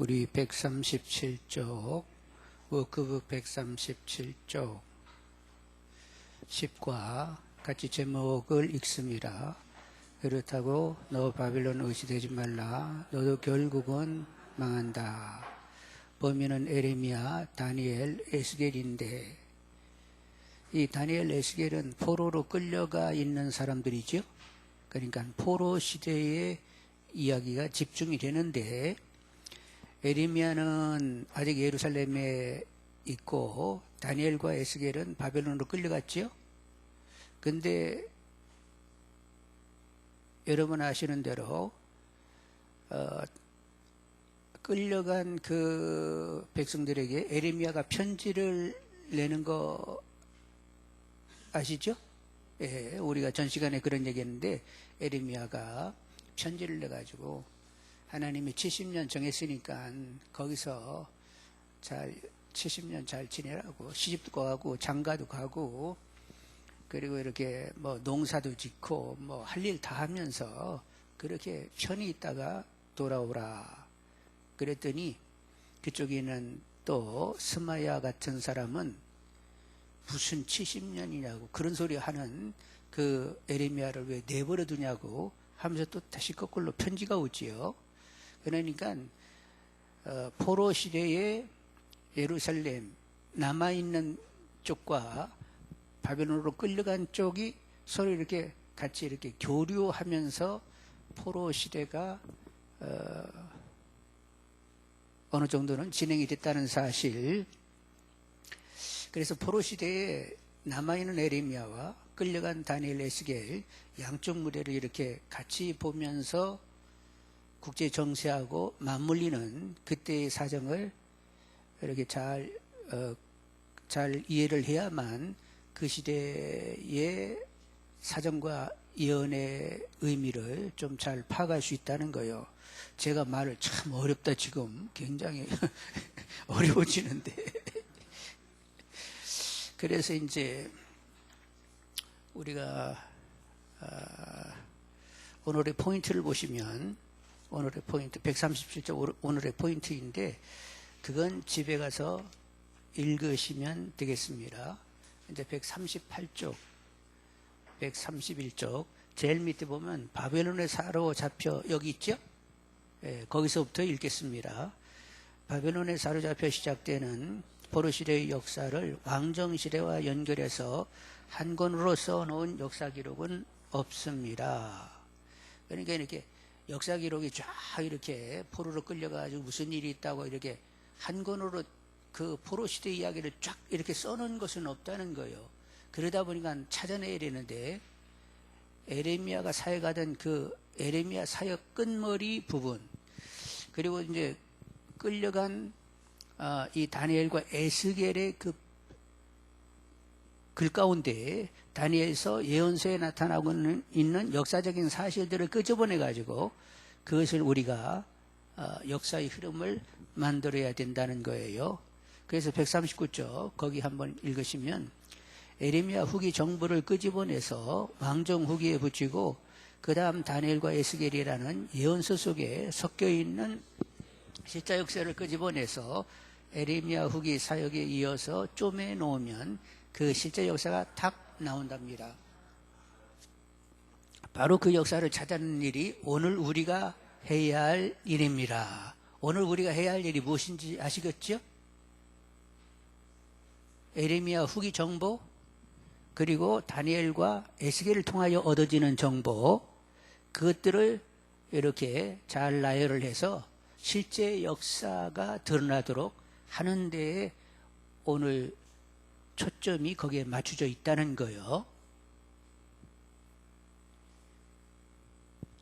우리 137쪽, 워크북 137쪽 10과 같이 제목을 읽습니다. 그렇다고 너 바빌론 의지되지 말라. 너도 결국은 망한다. 범인은 에레미야, 다니엘, 에스겔인데 이 다니엘, 에스겔은 포로로 끌려가 있는 사람들이죠. 그러니까 포로 시대의 이야기가 집중이 되는데 에레미야는 아직 예루살렘에 있고 다니엘과 에스겔은 바벨론으로 끌려갔죠. 근데 여러분 아시는 대로 끌려간 그 백성들에게 에레미야가 편지를 내는 거 아시죠? 예, 우리가 전 시간에 그런 얘기했는데 에레미야가 편지를 내가지고 하나님이 70년 정했으니까 거기서 70년 잘 지내라고, 시집도 가고 장가도 가고 그리고 이렇게 뭐 농사도 짓고 뭐 할 일 다 하면서 그렇게 편히 있다가 돌아오라 그랬더니 그쪽에 있는 또 스마야 같은 사람은 무슨 70년이냐고 그런 소리 하는 그 에레미야를 왜 내버려 두냐고 하면서 또 다시 거꾸로 편지가 오지요. 그러니까 포로 시대에 예루살렘 남아있는 쪽과 바벨론으로 끌려간 쪽이 서로 이렇게 같이 이렇게 교류하면서 포로 시대가 어느 정도는 진행이 됐다는 사실. 그래서 포로 시대에 남아있는 에레미야와 끌려간 다니엘, 에스겔 양쪽 무대를 이렇게 같이 보면서 국제 정세하고 맞물리는 그때의 사정을 이렇게 잘 이해를 해야만 그 시대의 사정과 예언의 의미를 좀 잘 파악할 수 있다는 거예요. 제가 말을 참 어렵다 지금 굉장히 어려워지는데 그래서 이제 우리가 오늘의 포인트를 보시면 오늘의 포인트 137쪽 오늘의 포인트인데 그건 집에 가서 읽으시면 되겠습니다. 이제 138쪽 131쪽 제일 밑에 보면 바벨론에 사로잡혀 여기 있죠? 예, 거기서부터 읽겠습니다. 바벨론에 사로잡혀 시작되는 포로 시대의 역사를 왕정 시대와 연결해서 한 권으로 써놓은 역사 기록은 없습니다. 그러니까 이렇게 역사 기록이 쫙 이렇게 포로로 끌려가지고 무슨 일이 있다고 이렇게 한 권으로 그 포로 시대 이야기를 쫙 이렇게 써놓은 것은 없다는 거예요. 그러다 보니까 찾아내야 되는데 에레미야가 사역하던 그 에레미야 사역 끝머리 부분 그리고 이제 끌려간 이 다니엘과 에스겔의 그 글 가운데 다니엘서 예언서에 나타나고 있는 역사적인 사실들을 끄집어내 가지고 그것을 우리가 역사의 흐름을 만들어야 된다는 거예요. 그래서 139쪽 거기 한번 읽으시면 에레미야 후기 정보를 끄집어내서 왕정 후기에 붙이고 그 다음 다니엘과 에스겔이라는 예언서 속에 섞여있는 실제 역사를 끄집어내서 에레미야 후기 사역에 이어서 쪼매 놓으면 그 실제 역사가 탁 나온답니다. 바로 그 역사를 찾아내는 일이 오늘 우리가 해야 할 일입니다. 오늘 우리가 해야 할 일이 무엇인지 아시겠죠? 에레미야 후기 정보 그리고 다니엘과 에스겔을 통하여 얻어지는 정보 그것들을 이렇게 잘 나열을 해서 실제 역사가 드러나도록 하는 데에 오늘 초점이 거기에 맞춰져 있다는 거예요.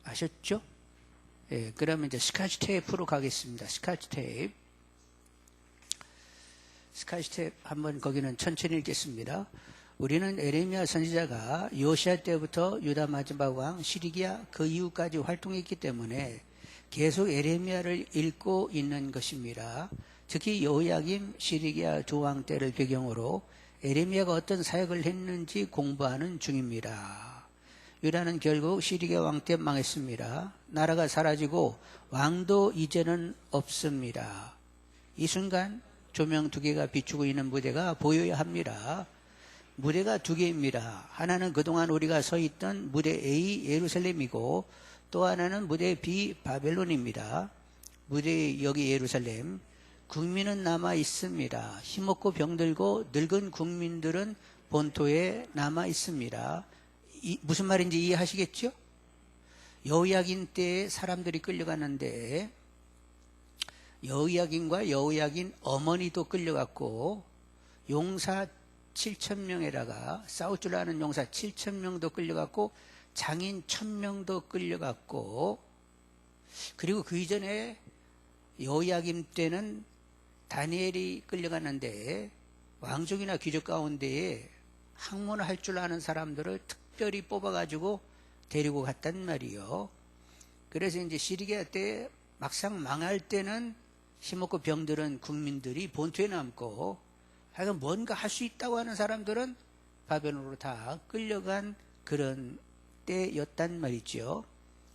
아셨죠? 예, 그러면 이제 스카치 테이프로 가겠습니다. 스카치 테이프. 스카치 테이프 한번 거기는 천천히 읽겠습니다. 우리는 에레미야 선지자가 요시야 때부터 유다 마지막 왕 시리기야 그 이후까지 활동했기 때문에 계속 에레미야를 읽고 있는 것입니다. 특히 여호야김 시리기야 두 왕 때를 배경으로 에레미야가 어떤 사역을 했는지 공부하는 중입니다. 유다는 결국 시리아 왕 때 망했습니다. 나라가 사라지고 왕도 이제는 없습니다. 이 순간 조명 두 개가 비추고 있는 무대가 보여야 합니다. 무대가 두 개입니다. 하나는 그동안 우리가 서 있던 무대 A 예루살렘이고 또 하나는 무대 B 바벨론입니다. 무대 여기 예루살렘, 국민은 남아 있습니다. 힘없고 병들고 늙은 국민들은 본토에 남아 있습니다. 무슨 말인지 이해하시겠죠? 여호야긴 때에 사람들이 끌려가는데 여호야긴과 여호야긴 어머니도 끌려갔고 용사 7,000명에다가 싸울 줄 아는 용사 7,000명도 끌려갔고 장인 1,000명도 끌려갔고 그리고 그 이전에 여호야김 때는 다니엘이 끌려갔는데 왕족이나 귀족 가운데에 학문을 할 줄 아는 사람들을 특별히 뽑아가지고 데리고 갔단 말이요. 그래서 이제 시리아 때 막상 망할 때는 힘없고 병들은 국민들이 본토에 남고 하여간 뭔가 할 수 있다고 하는 사람들은 바벨론으로 다 끌려간 그런 때였단 말이죠.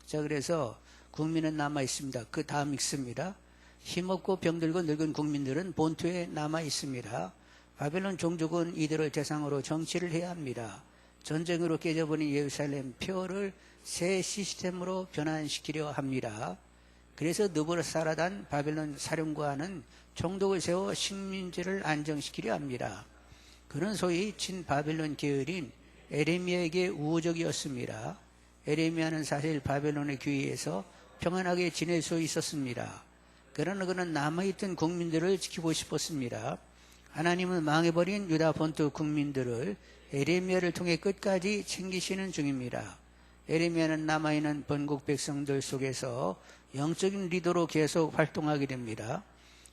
자, 그래서 국민은 남아 있습니다. 그 다음 읽습니다. 힘없고 병들고 늙은 국민들은 본토에 남아 있습니다. 바벨론 종족은 이들을 대상으로 정치를 해야 합니다. 전쟁으로 깨져버린 예루살렘 표를 새 시스템으로 변환시키려 합니다. 그래서 느부갓네살라단 바벨론 사령관은 총독을 세워 식민지를 안정시키려 합니다. 그는 소위 친바벨론 계열인 에레미야에게 우호적이었습니다. 에레미야는 사실 바벨론의 귀에서 평안하게 지낼 수 있었습니다. 그러나 그는 남아있던 국민들을 지키고 싶었습니다. 하나님은 망해버린 유다 본토 국민들을 에레미야를 통해 끝까지 챙기시는 중입니다. 에레미야는 남아있는 본국 백성들 속에서 영적인 리더로 계속 활동하게 됩니다.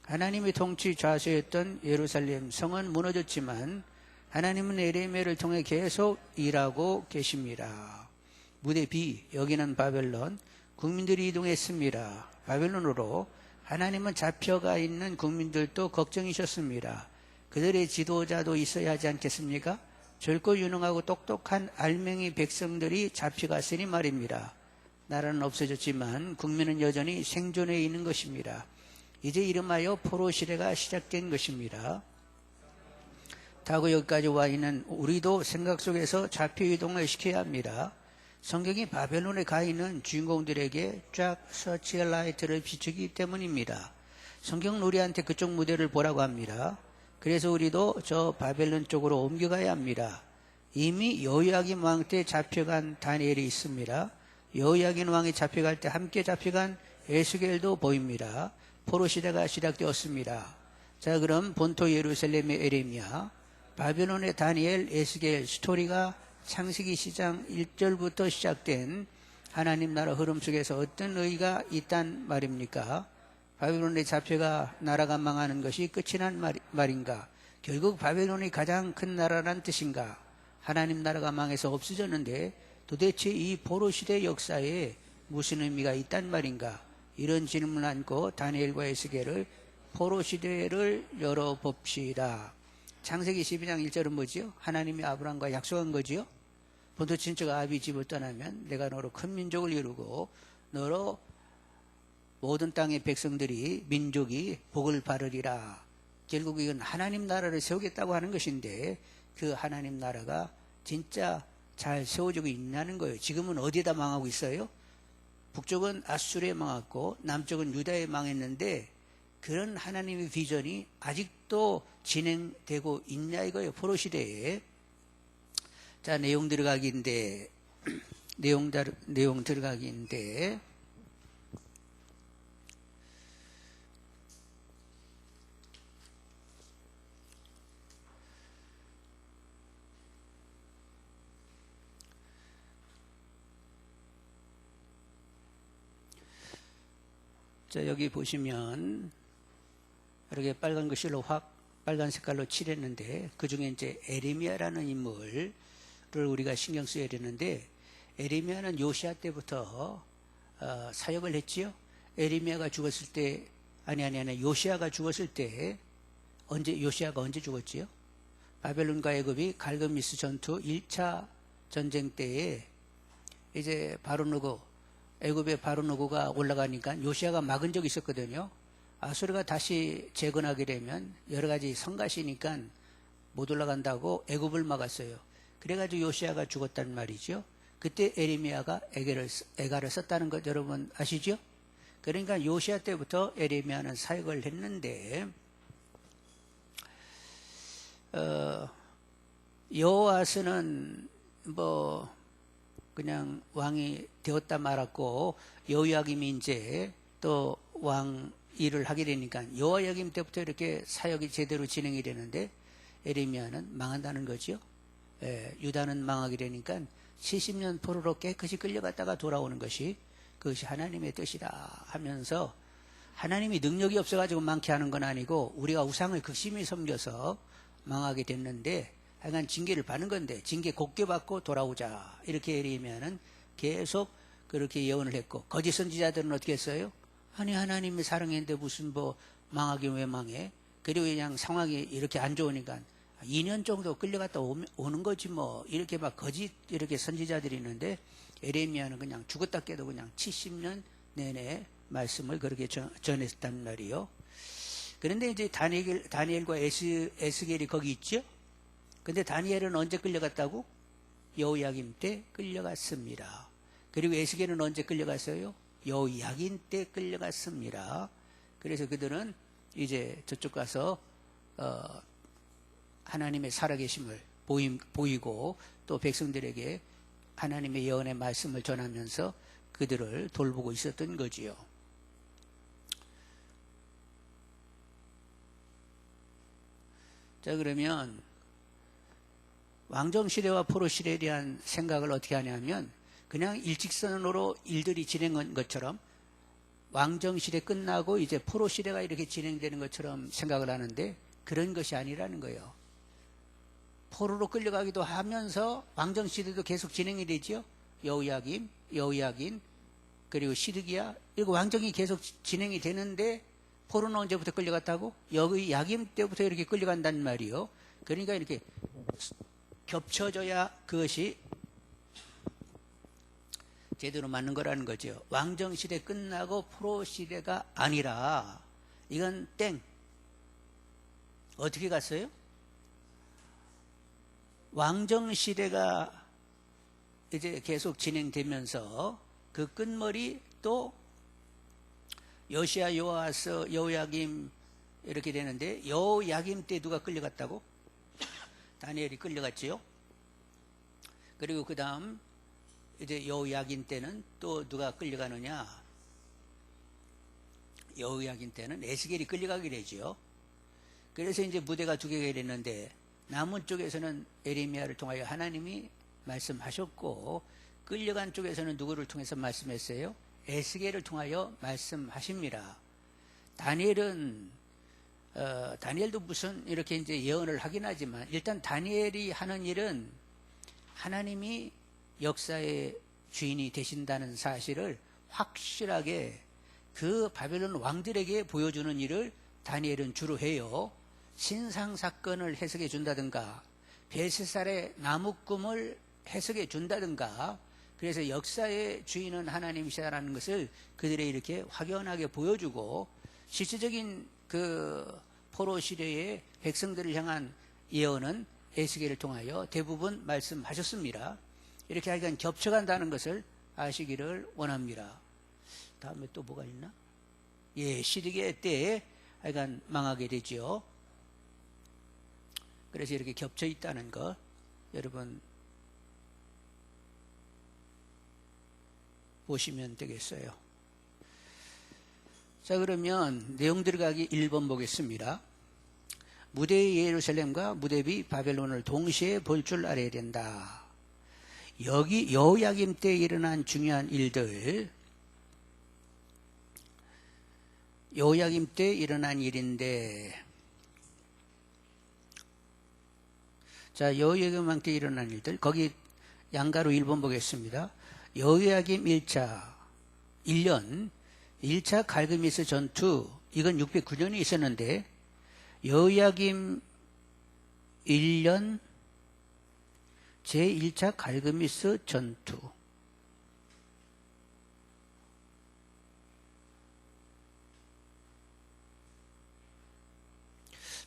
하나님의 통치 좌수였던 예루살렘 성은 무너졌지만 하나님은 에레미야를 통해 계속 일하고 계십니다. 무대 B, 여기는 바벨론, 국민들이 이동했습니다. 바벨론으로 하나님은 잡혀가 있는 국민들도 걱정이셨습니다. 그들의 지도자도 있어야 하지 않겠습니까? 젊고 유능하고 똑똑한 알맹이 백성들이 잡혀갔으니 말입니다. 나라는 없어졌지만 국민은 여전히 생존해 있는 것입니다. 이제 이름하여 포로 시대가 시작된 것입니다. 다고 여기까지 와 있는 우리도 생각 속에서 좌표 이동을 시켜야 합니다. 성경이 바벨론에 가 있는 주인공들에게 쫙 서치라이트를 비추기 때문입니다. 성경은 우리한테 그쪽 무대를 보라고 합니다. 그래서 우리도 저 바벨론 쪽으로 옮겨가야 합니다. 이미 여호야긴 왕 때 잡혀간 다니엘이 있습니다. 여호야긴 왕이 잡혀갈 때 함께 잡혀간 에스겔도 보입니다. 포로 시대가 시작되었습니다. 자, 그럼 본토 예루살렘의 에레미야, 바벨론의 다니엘, 에스겔 스토리가 창세기 10장 1절부터 시작된 하나님 나라 흐름 속에서 어떤 의의가 있단 말입니까? 바벨론에 잡혀가 나라가 망하는 것이 끝이 난 말인가? 결국 바벨론이 가장 큰 나라란 뜻인가? 하나님 나라가 망해서 없어졌는데 도대체 이 포로 시대 역사에 무슨 의미가 있단 말인가? 이런 질문을 안고 다니엘과 에스겔을 포로 시대를 열어봅시다. 창세기 12장 1절은 뭐지요? 하나님이 아브라함과 약속한 거지요. 본토 친척 아비 집을 떠나면 내가 너로 큰 민족을 이루고 너로 모든 땅의 백성들이 민족이 복을 바르리라. 결국 이건 하나님 나라를 세우겠다고 하는 것인데 그 하나님 나라가 진짜 잘 세워지고 있냐는 거예요. 지금은 어디에다 망하고 있어요? 북쪽은 아수르에 망했고 남쪽은 유다에 망했는데 그런 하나님의 비전이 아직도 진행되고 있냐 이거예요. 포로 시대에. 자, 내용 들어가기인데 자, 여기 보시면 이렇게 빨간 글씨로 빨간 색깔로 칠했는데 그 중에 이제 에레미야라는 인물을 우리가 신경 써야 되는데 에레미야는 요시야 때부터 사역을 했지요. 에레미야가 죽었을 때 요시야가 죽었을 때 요시야가 언제 죽었지요? 바벨론과 애굽이 갈그미스 전투 1차 전쟁 때에 이제 바로누고 애굽의 바로누고가 올라가니까 요시아가 막은 적이 있었거든요. 아수르가 다시 재건하게 되면 여러 가지 성가시니까 못 올라간다고 애굽을 막았어요. 그래가지고 요시아가 죽었단 말이죠. 그때 에레미야가 애가를 썼다는 것 여러분 아시죠? 그러니까 요시아 때부터 에레미야는 사역을 했는데 여호아스는 뭐 그냥 왕이 되었다 말았고 여호야김이 이제 또 왕 일을 하게 되니까 여호야김 때부터 이렇게 사역이 제대로 진행이 되는데 에레미야는 망한다는 거죠. 유다는 망하게 되니까 70년 포로로 깨끗이 끌려갔다가 돌아오는 것이 그것이 하나님의 뜻이다 하면서 하나님이 능력이 없어가지고 많게 하는 건 아니고 우리가 우상을 극심히 섬겨서 망하게 됐는데 하여간 징계를 받는 건데 징계 곱게 받고 돌아오자 이렇게 에레미야는 계속 그렇게 예언을 했고 거짓 선지자들은 어떻게 했어요? 아니 하나님이 사랑했는데 무슨 뭐 망하긴 왜 망해? 그리고 그냥 상황이 이렇게 안 좋으니까 2년 정도 끌려갔다 오는 거지 뭐 이렇게 막 거짓 이렇게 선지자들이 있는데 에레미야는 그냥 죽었다 깨도 그냥 70년 내내 말씀을 그렇게 전했단 말이요. 그런데 이제 다니엘과 에스겔이 거기 있죠. 근데 다니엘은 언제 끌려갔다고? 여호야김 때 끌려갔습니다. 그리고 에스겔은 언제 끌려갔어요? 여호야긴 때 끌려갔습니다. 그래서 그들은 이제 저쪽 가서 하나님의 살아계심을 보이고 또 백성들에게 하나님의 예언의 말씀을 전하면서 그들을 돌보고 있었던 거지요. 자, 그러면 왕정시대와 포로시대에 대한 생각을 어떻게 하냐면 그냥 일직선으로 일들이 진행한 것처럼 왕정시대 끝나고 이제 포로시대가 이렇게 진행되는 것처럼 생각을 하는데 그런 것이 아니라는 거예요. 포로로 끌려가기도 하면서 왕정시대도 계속 진행이 되죠. 여호야긴, 그리고 시드기야. 이거 왕정이 계속 진행이 되는데 포로는 언제부터 끌려갔다고? 여호야김 때부터 이렇게 끌려간단 말이요. 그러니까 이렇게 겹쳐져야 그것이 제대로 맞는 거라는 거죠. 왕정시대 끝나고 포로시대가 아니라 이건 땡. 어떻게 갔어요? 왕정시대가 이제 계속 진행되면서 그 끝머리 또 요시야, 요아스, 여호야김 이렇게 되는데 여호야김 때 누가 끌려갔다고? 다니엘이 끌려갔지요. 그리고 그 다음 이제 여호야긴 때는 또 누가 끌려가느냐? 여호야긴 때는 에스겔이 끌려가게 되지요. 그래서 이제 무대가 두 개가 됐는데 남은 쪽에서는 에레미야를 통하여 하나님이 말씀하셨고 끌려간 쪽에서는 누구를 통해서 말씀했어요? 에스겔을 통하여 말씀하십니다. 다니엘도 무슨 이렇게 이제 예언을 하긴 하지만 일단 다니엘이 하는 일은 하나님이 역사의 주인이 되신다는 사실을 확실하게 그 바벨론 왕들에게 보여주는 일을 다니엘은 주로 해요. 신상 사건을 해석해 준다든가 벨시살의 나무꿈을 해석해 준다든가 그래서 역사의 주인은 하나님이시다라는 것을 그들에게 이렇게 확연하게 보여주고 실질적인 그 포로 시대의 백성들을 향한 예언은 에스겔을 통하여 대부분 말씀하셨습니다. 이렇게 하여간 겹쳐간다는 것을 아시기를 원합니다. 다음에 또 뭐가 있나? 시드기야 때에 하여간 망하게 되죠. 그래서 이렇게 겹쳐 있다는 거 여러분 보시면 되겠어요. 자, 그러면 내용 들어가기 1번 보겠습니다. 무대의 예루살렘과 무대비 바벨론을 동시에 볼 줄 알아야 된다. 여기 여호야김 때 일어난 중요한 일들, 여호야김 때 일어난 일인데, 자, 여호야김 왕 때 일어난 일들, 거기 양가로 1번 보겠습니다. 여호야김 1차 1년 1차 갈그미스 전투, 이건 609년이 있었는데 여호야김 1년 제1차 갈그미스 전투,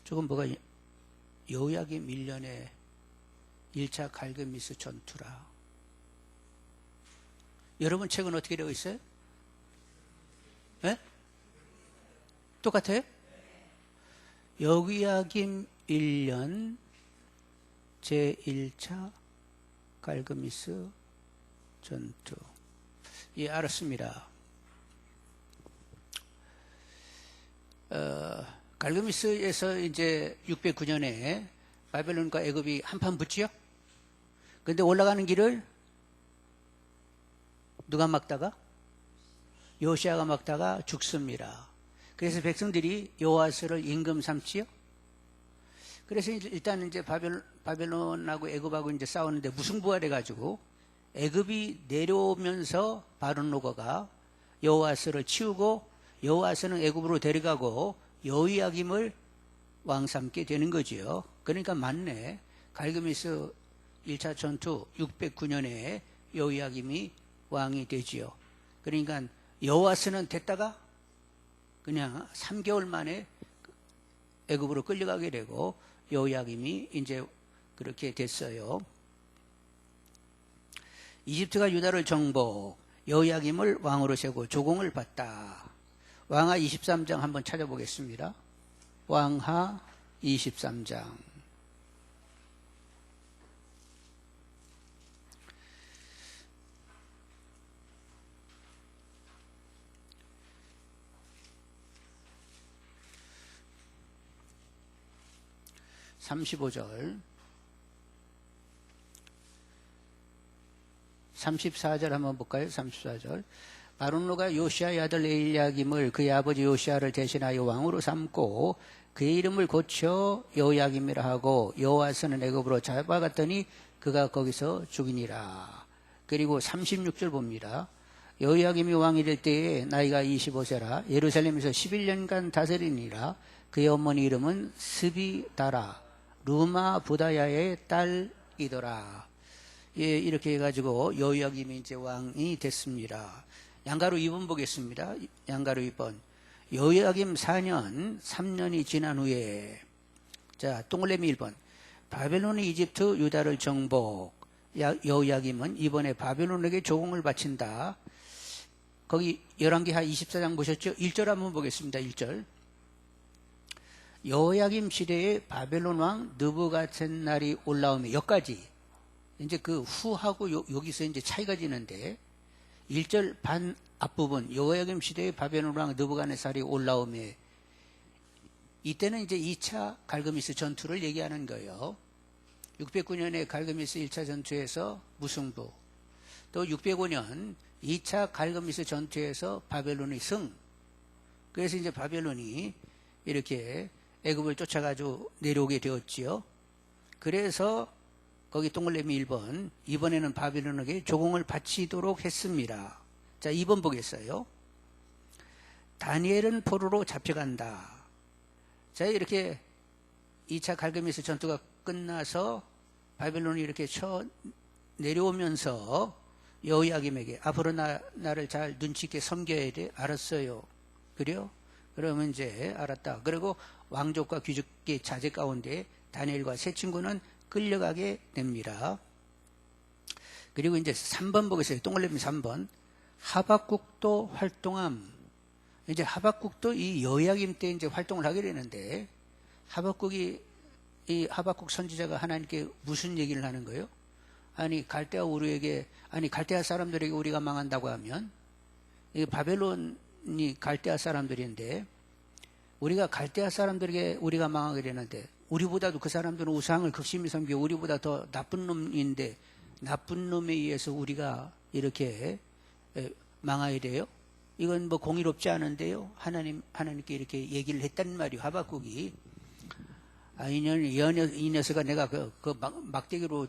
조금 뭐가 여호야김 1년에 1차 갈그미스 전투라. 여러분 책은 어떻게 되어 있어요? 네? 똑같아요? 여호야김 1년 제1차 갈그미스 전투. 예, 알았습니다. 갈그미스에서 이제 609년에 바벨론과 애굽이 한판 붙지요? 그런데 올라가는 길을 누가 막다가? 요시아가 막다가 죽습니다. 그래서 백성들이 여호와스를 임금 삼지요? 그래서 일단 이제 바벨론하고 애굽하고 이제 싸우는데 무승부가 돼가지고 애굽이 내려오면서 바론노고가 여호와스를 치우고 여호와스는 애굽으로 데려가고 여호야김을 왕 삼게 되는 거지요. 그러니까 맞네. 갈그미스 1차 전투 609년에 여호야김이 왕이 되지요. 그러니까 여호와스는 됐다가 그냥 3개월 만에 애굽으로 끌려가게 되고 여호야김이 이제 그렇게 됐어요. 이집트가 유다를 정복, 여호야김을 왕으로 세고 조공을 받다. 왕하 23장 한번 찾아보겠습니다. 왕하 23장. (35절) 34절 한번 볼까요? 34절. 바론노가 요시아의 아들 엘리야김을 그의 아버지 요시아를 대신하여 왕으로 삼고 그의 이름을 고쳐 여호야김이라 하고 여호와스는 애굽으로 잡아갔더니 그가 거기서 죽이니라. 그리고 36절 봅니다. 여호야김이 왕이 될 때에 나이가 25세라 예루살렘에서 11년간 다스리니라. 그의 어머니 이름은 스비다라 루마 부다야의 딸이더라. 예, 이렇게 해가지고 여호야김이 이제 왕이 됐습니다. 양가로 2번 보겠습니다. 양가로 2번. 여호야김 4년, 3년이 지난 후에, 자, 동글레미 1번. 바벨론이 이집트, 유다를 정복. 여호야김은 이번에 바벨론에게 조공을 바친다. 거기 열왕기하 24장 보셨죠? 1절 한번 보겠습니다. 1절. 여호야김 시대에 바벨론 왕 느부갓셋날이 올라오며 여기까지 이제 그 후하고 여기서 이제 차이가 지는데 1절 반 앞부분 여호야김 시대에 바벨론 왕 느부갓네살이 올라오며 이때는 이제 2차 갈그미스 전투를 얘기하는 거예요. 609년에 갈그미스 1차 전투에서 무승부, 또 605년 2차 갈그미스 전투에서 바벨론이 승. 그래서 이제 바벨론이 이렇게 애굽을 쫓아가지고 내려오게 되었지요. 그래서 거기 동글레미 1번, 이번에는 바벨론에게 조공을 바치도록 했습니다. 자, 2번 보겠어요. 다니엘은 포로로 잡혀간다. 자, 이렇게 2차 갈그미스 전투가 끝나서 바벨론이 이렇게 쳐 내려오면서 여호야김에게 앞으로 나를 잘 눈치 있게 섬겨야 돼. 알았어요. 그래요? 그러면 이제 알았다. 그리고 왕족과 귀족의 자제 가운데 다니엘과 세 친구는 끌려가게 됩니다. 그리고 이제 3번 보겠어요. 동글레미 3번. 하박국도 활동함. 이제 하박국도 이 여호야김 때 이제 활동을 하게 되는데 이 하박국 선지자가 하나님께 무슨 얘기를 하는 거예요? 아니 갈대아 사람들에게 우리가 망한다고 하면 이 바벨론이 갈대아 사람들인데 우리가 갈대아 사람들에게 우리가 망하게 되는데 우리보다도 그 사람들은 우상을 극심히 섬기고 우리보다 더 나쁜 놈인데 나쁜 놈에 의해서 우리가 이렇게 망하게 돼요? 이건 뭐 공의롭지 않은데요. 하나님께 이렇게 얘기를 했단 말이에요. 하박국이. 이 녀석아 내가 막대기로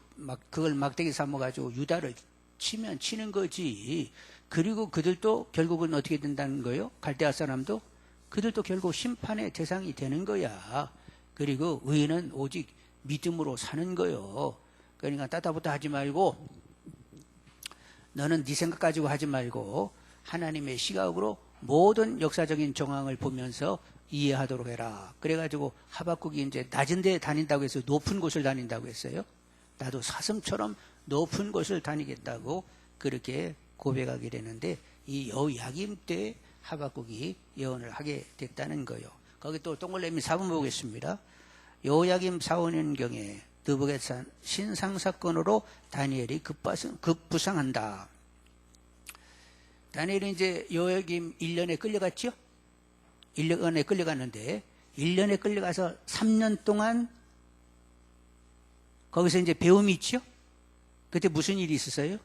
그걸 막대기 삼아가지고 유다를 치는 거지. 그리고 그들도 결국은 어떻게 된다는 거예요? 갈대아 사람도 그들도 결국 심판의 대상이 되는 거야. 그리고 의인은 오직 믿음으로 사는 거예요. 그러니까 따다부다 하지 말고 너는 네 생각 가지고 하지 말고 하나님의 시각으로 모든 역사적인 정황을 보면서 이해하도록 해라. 그래가지고 하박국이 이제 낮은 데 다닌다고 해서 높은 곳을 다닌다고 했어요. 나도 사슴처럼 높은 곳을 다니겠다고 그렇게 고백하게 되는데, 이 여호야김 때 하박국이 예언을 하게 됐다는 거예요. 거기 또 동글라미 4번 보겠습니다. 여호야김 4~5년경에 느부갓네살 신상 사건으로 다니엘이 급부상한다. 다니엘이 이제 여호야김 1년에 끌려갔죠? 1년에 끌려갔는데 1년에 끌려가서 3년 동안 거기서 이제 배움이 있죠? 그때 무슨 일이 있었어요?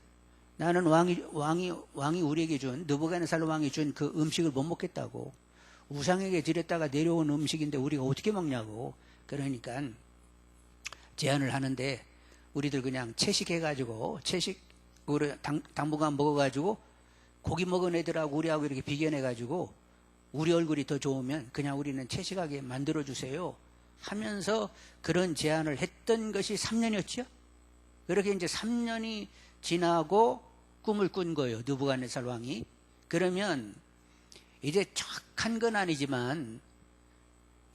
나는 왕이 우리에게 준, 느부갓네살 왕이 준 그 음식을 못 먹겠다고. 우상에게 드렸다가 내려온 음식인데 우리가 어떻게 먹냐고. 그러니까 제안을 하는데, 우리들 그냥 채식해가지고, 우리 당분간 먹어가지고, 고기 먹은 애들하고 우리하고 이렇게 비교해가지고, 우리 얼굴이 더 좋으면 그냥 우리는 채식하게 만들어주세요 하면서 그런 제안을 했던 것이 3년이었죠? 그렇게 이제 3년이 지나고 꿈을 꾼 거예요, 느부갓네살 왕이. 그러면 이제 정확한 건 아니지만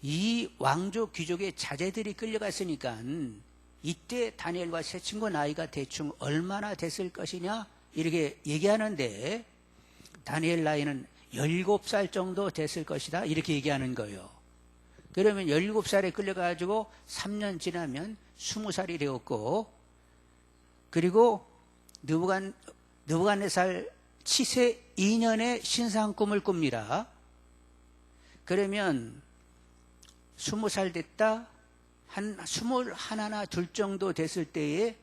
이 왕족 귀족의 자제들이 끌려갔으니까 이때 다니엘과 세 친구 나이가 대충 얼마나 됐을 것이냐 이렇게 얘기하는데, 다니엘 나이는 17살 정도 됐을 것이다 이렇게 얘기하는 거예요. 그러면 17살에 끌려가지고 3년 지나면 20살이 되었고, 그리고 느부갓네살 치세 2년에 신상 꿈을 꿉니다. 그러면 20살 됐다, 한 21, 둘 정도 됐을 때에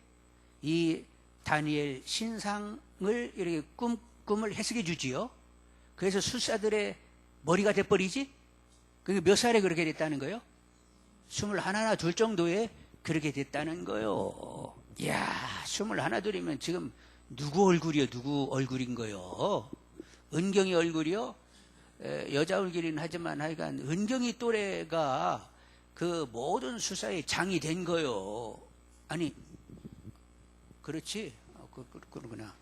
이 다니엘 신상을 이렇게 꿈을 해석해 주지요. 그래서 술사들의 머리가 돼버리지? 그게 몇 살에 그렇게 됐다는 거예요? 21, 둘 정도에 그렇게 됐다는 거예요. 이야, 21, 둘이면 지금 누구 얼굴이요? 누구 얼굴인 거요? 은경이 얼굴이요? 여자 얼굴이긴 하지만 하여간 은경이 또래가 그 모든 수사의 장이 된 거요. 아니, 그렇지? 그러구나.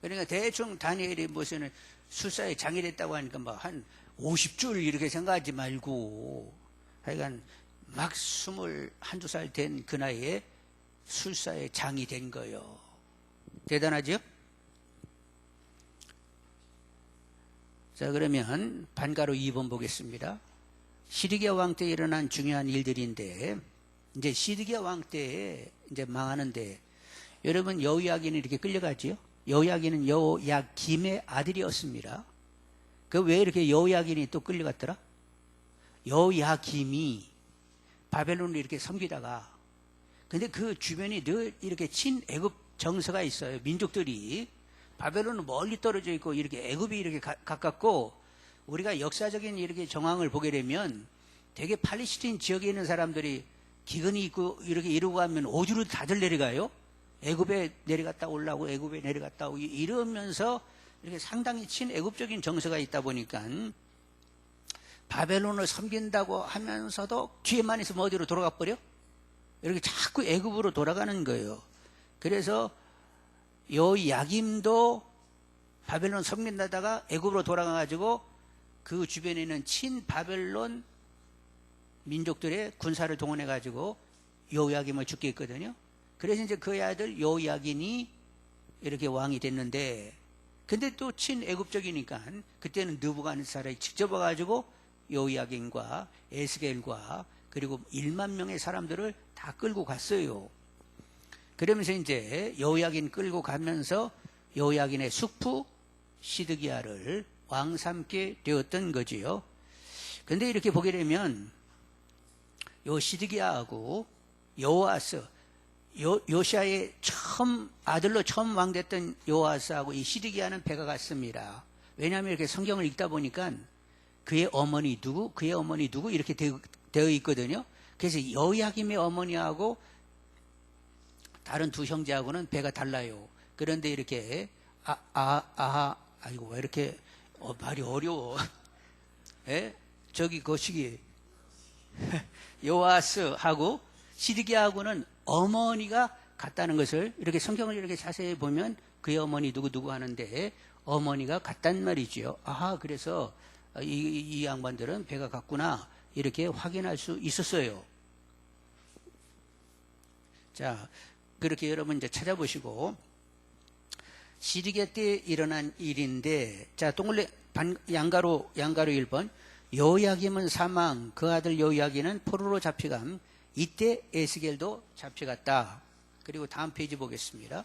그러니까 대충 다니엘이 무슨 수사의 장이 됐다고 하니까 막 한 50줄 이렇게 생각하지 말고, 하여간 막 21, 2살 된 그 나이에 술사의 장이 된 거예요. 대단하죠? 자, 그러면 반가로 2번 보겠습니다. 시드기야 왕 때 일어난 중요한 일들인데, 이제 시드기야 왕 때 이제 망하는데, 여러분 여호야긴이 이렇게 끌려가지요? 여호야긴은 여호야김의 아들이었습니다. 그 왜 이렇게 여호야긴이 또 끌려갔더라? 여호야김이 바벨론을 이렇게 섬기다가, 근데 그 주변이 늘 이렇게 친애굽 정서가 있어요. 민족들이 바벨론은 멀리 떨어져 있고 이렇게 애굽이 이렇게 가깝고, 우리가 역사적인 이렇게 정황을 보게 되면 되게 팔레스타인 지역에 있는 사람들이 기근이 있고 이렇게 이러고 하면 어디로 다들 내려가요? 애굽에 내려갔다 올라오고 애굽에 내려갔다 오고 이러면서 이렇게 상당히 친애굽적인 정서가 있다 보니까 바벨론을 섬긴다고 하면서도 뒤에만 있으면 어디로 돌아가 버려? 이렇게 자꾸 애굽으로 돌아가는 거예요. 그래서 여호야김도 바벨론 섬긴다다가 애굽으로 돌아가가지고 그 주변에 있는 친바벨론 민족들의 군사를 동원해가지고 여호야김을 죽게 했거든요. 그래서 이제 그의 아들 여호야긴이 이렇게 왕이 됐는데, 근데 또 친애굽적이니까 그때는 느부갓네살이 직접 와가지고 여호야긴과 에스겔과 그리고 1만 명의 사람들을 다 끌고 갔어요. 그러면서 이제 여호야긴 끌고 가면서 여호야긴의 숙부 시드기야를 왕 삼게 되었던 거지요. 근데 이렇게 보게 되면 요 시드기야하고 여호아스, 요시아의 아들로 처음 왕 됐던 여호아스하고 이 시드기야는 배가 같습니다. 왜냐하면 이렇게 성경을 읽다 보니까 그의 어머니 누구, 그의 어머니 누구 이렇게 되어 있거든요. 그래서 여호야김의 어머니하고 다른 두 형제하고는 배가 달라요. 그런데 이렇게 아이고 왜 이렇게 말이 어려워. 예? 저기 거시기 요아스하고 시드기야하고는 어머니가 같다는 것을 이렇게 성경을 이렇게 자세히 보면 그의 어머니 누구 하는데 어머니가 갔단 말이지요. 아하, 그래서 이 양반들은 배가 갔구나 이렇게 확인할 수 있었어요. 자, 그렇게 여러분 이제 찾아보시고, 시리게 때 일어난 일인데, 자, 동글레 양가로 1번, 요야김은 사망, 그 아들 요야기는 포로로 잡혀감, 이때 에스겔도 잡혀갔다. 그리고 다음 페이지 보겠습니다.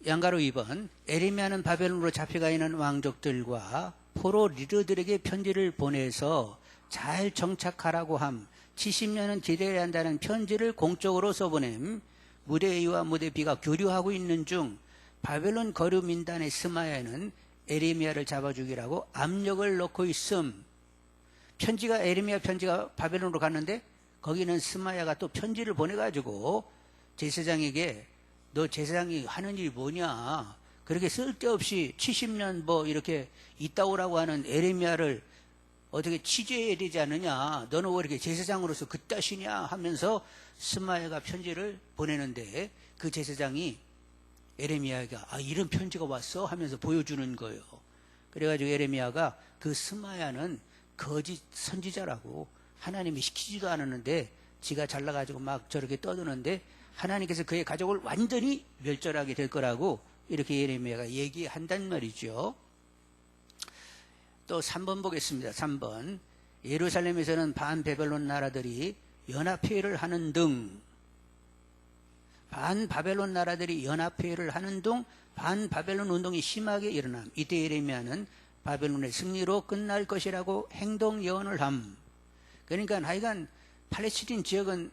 양가로 2번, 에레미야는 바벨론으로 잡혀가 있는 왕족들과 포로 리더들에게 편지를 보내서 잘 정착하라고 함, 70년은 기다려야 한다는 편지를 공적으로 써보냄. 무대 A와 무대 B가 교류하고 있는 중 바벨론 거류 민단의 스마야는 에레미야를 잡아주기라고 압력을 넣고 있음. 에레미야 편지가 바벨론으로 갔는데 거기는 스마야가 또 편지를 보내가지고 제사장에게 너 제사장이 하는 일이 뭐냐, 그렇게 쓸데없이 70년 뭐 이렇게 있다 오라고 하는 에레미야를 어떻게 취재해야 되지 않느냐, 너는 왜 이렇게 제사장으로서 그따시냐 하면서 스마야가 편지를 보내는데, 그 제사장이 에레미야가 이런 편지가 왔어 하면서 보여주는 거예요. 그래가지고 에레미야가 그 스마야는 거짓 선지자라고, 하나님이 시키지도 않았는데 지가 잘나가지고 막 저렇게 떠드는데 하나님께서 그의 가족을 완전히 멸절하게 될 거라고 이렇게 에레미야가 얘기한단 말이죠. 또 3번 보겠습니다. 3번, 예루살렘에서는 반베벨론 나라들이 연합회의를 하는 등, 반바벨론 나라들이 연합회의를 하는 등 반바벨론 운동이 심하게 일어남. 이때 예레미야는 바벨론의 승리로 끝날 것이라고 행동 예언을 함. 그러니까 하여간 팔레스틴 지역은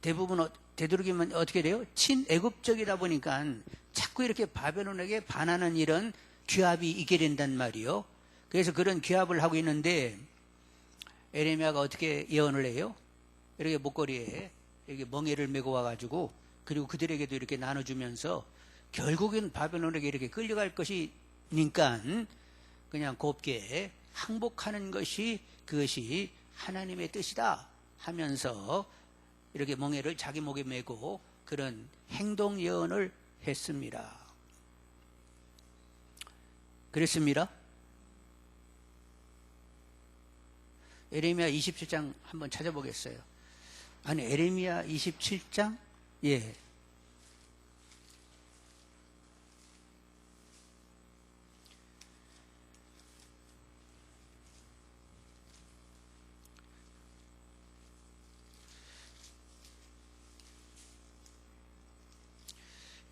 대부분 되도록이면 어떻게 돼요? 친애국적이다 보니까 자꾸 이렇게 바벨론에게 반하는 이런 규합이 있게 된단 말이요. 그래서 그런 규합을 하고 있는데 에레미야가 어떻게 예언을 해요? 이렇게 목걸이에 이렇게 멍에를 메고 와가지고, 그리고 그들에게도 이렇게 나눠주면서 결국엔 바벨론에게 이렇게 끌려갈 것이니까 그냥 곱게 항복하는 것이, 그것이 하나님의 뜻이다 하면서 이렇게 멍에를 자기 목에 메고 그런 행동 예언을 했습니다. 그랬습니다. 에레미야 27장 한번 찾아보겠어요. 아니, 에레미야 27장? 예.